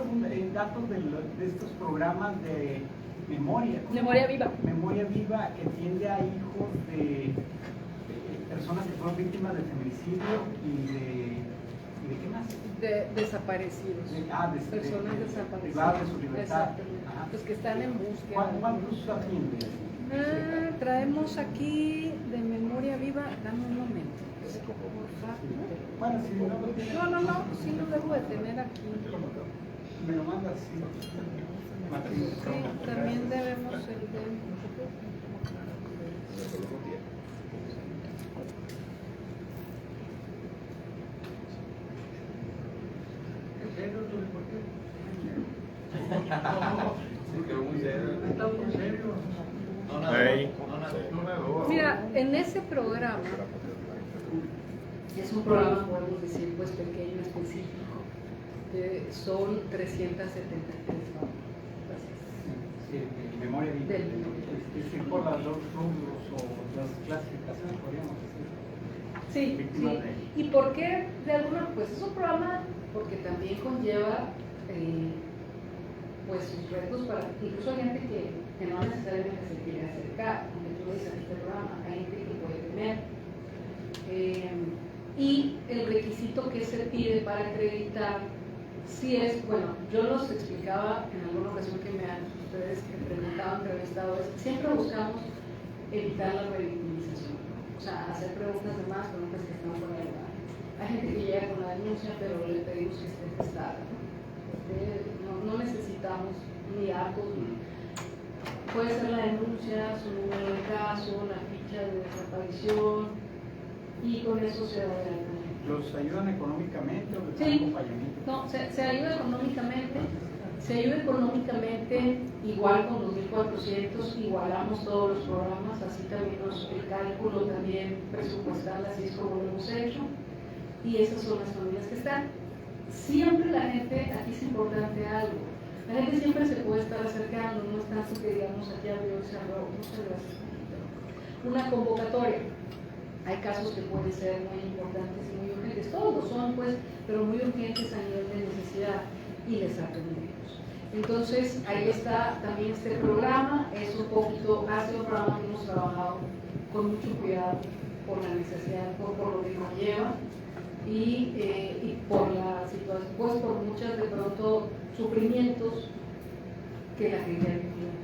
datos de estos programas de memoria. Memoria Viva. Memoria Viva, que atiende a hijos de personas que fueron víctimas de feminicidio y de ¿qué más? De desaparecidos. Personas desaparecidas. Privadas de su libertad. Exactamente. Pues que están en búsqueda. ¿Cuántos atiende? Traemos aquí de Memoria Viva, dame un momento. Bueno, si no lo tiene. No, sí lo debo de tener aquí. Me lo mandas, sí. Sí, también debemos el de... Mira, en ese programa, es un programa, podemos decir, pues pequeño, específico, son 373 Memoria Viva. Es por las 2 rubros o las clasificaciones, podríamos decir. Sí. ¿Y por qué? De alguna, pues es un programa porque también conlleva pues sus retos para incluso gente que no necesariamente se quiere acercar, como tú lo dices en este programa, hay gente que puede tener Y el requisito que se pide para acreditar, si es, bueno, yo los explicaba en alguna ocasión que ustedes que preguntaban, entrevistado, siempre buscamos evitar la revictimización, o sea, hacer preguntas de más, preguntas que están fuera de lugar. Hay gente que llega con la denuncia, pero le pedimos que esté testada, no necesitamos ni datos, puede ser la denuncia, su número de caso, la ficha de desaparición, y con eso se da adelante. ¿Los ayudan económicamente o les Sí. dan acompañamiento? No, se ayuda económicamente. Se ayuda económicamente igual con 2.400, igualamos todos los programas, así también el cálculo también presupuestal, así es como lo hemos hecho. Y esas son las familias que están. Siempre la gente, aquí es importante algo, la gente siempre se puede estar acercando, no es tanto que digamos aquí abrió y cerró, muchas gracias. Una convocatoria. Hay casos que pueden ser muy importantes y muy urgentes, todos lo son pues, pero muy urgentes a nivel de necesidad y les atendemos. Entonces ahí está también este programa, es un poquito, ha sido un programa que hemos trabajado con mucho cuidado por la necesidad, por lo que nos lleva y por la situación, pues por muchas de pronto sufrimientos que la gente ha vivido.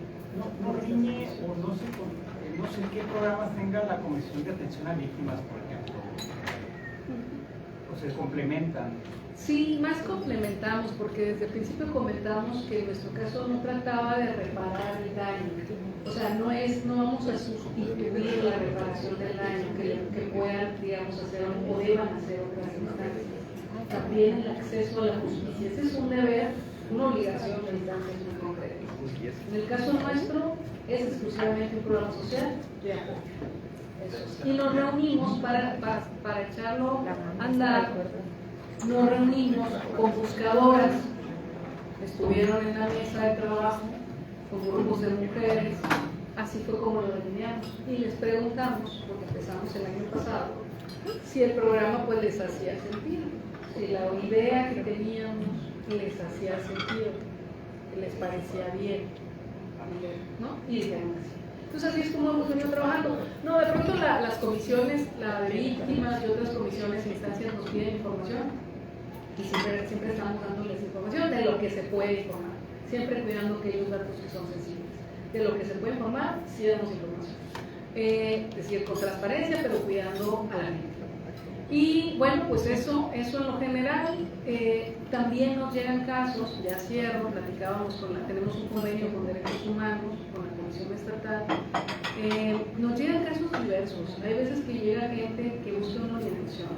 No riñe o no sé qué programas tenga la Comisión de Atención a Víctimas, por ejemplo, o se complementan. Sí, más complementamos, porque desde el principio comentamos que en nuestro caso no trataba de reparar el daño, o sea, no vamos a sustituir la reparación del daño que puedan, digamos, hacer o deban hacer otras instancias. También el acceso a la justicia, ese es un deber, una obligación de instancias muy concretas. En el caso nuestro es exclusivamente un programa social de apoyo. Y nos reunimos para echarlo a andar. Nos reunimos con buscadoras, estuvieron en la mesa de trabajo con grupos de mujeres, así fue como lo delineamos y les preguntamos, porque empezamos el año pasado, si el programa pues les hacía sentido, si la idea que teníamos les hacía sentido, que les parecía bien, ¿no? Y dijeron que sí. Entonces así es como hemos venido trabajando. No, de pronto las comisiones, la de víctimas y otras comisiones e instancias nos piden información y siempre estamos dándoles información de lo que se puede informar, siempre cuidando aquellos datos que son sensibles. De lo que se puede informar, sí damos información. Es decir, con transparencia, pero cuidando a la gente. Y bueno, pues eso en lo general. También nos llegan casos, ya cierro, platicábamos tenemos un convenio con Derechos Humanos, con la Comisión Estatal. Nos llegan casos diversos. Hay veces que llega gente que busca una orientación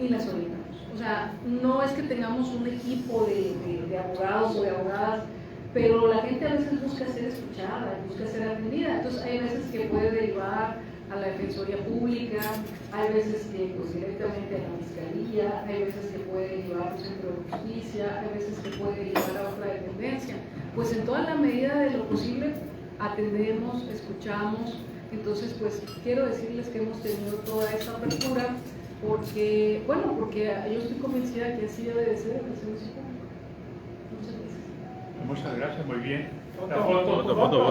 y las orientamos. O sea, no es que tengamos un equipo de abogados o de abogadas, pero la gente a veces busca ser escuchada, busca ser atendida. Entonces hay veces que puede derivar a la Defensoría Pública, hay veces que pues, directamente a la Fiscalía, hay veces que puede llevar a un centro de justicia, hay veces que puede llevar a otra dependencia. Pues en toda la medida de lo posible atendemos, escuchamos. Entonces pues quiero decirles que hemos tenido toda esa apertura porque yo estoy convencida que así debe de ser el servicio público. Muchas gracias, muy bien. La Foto. foto.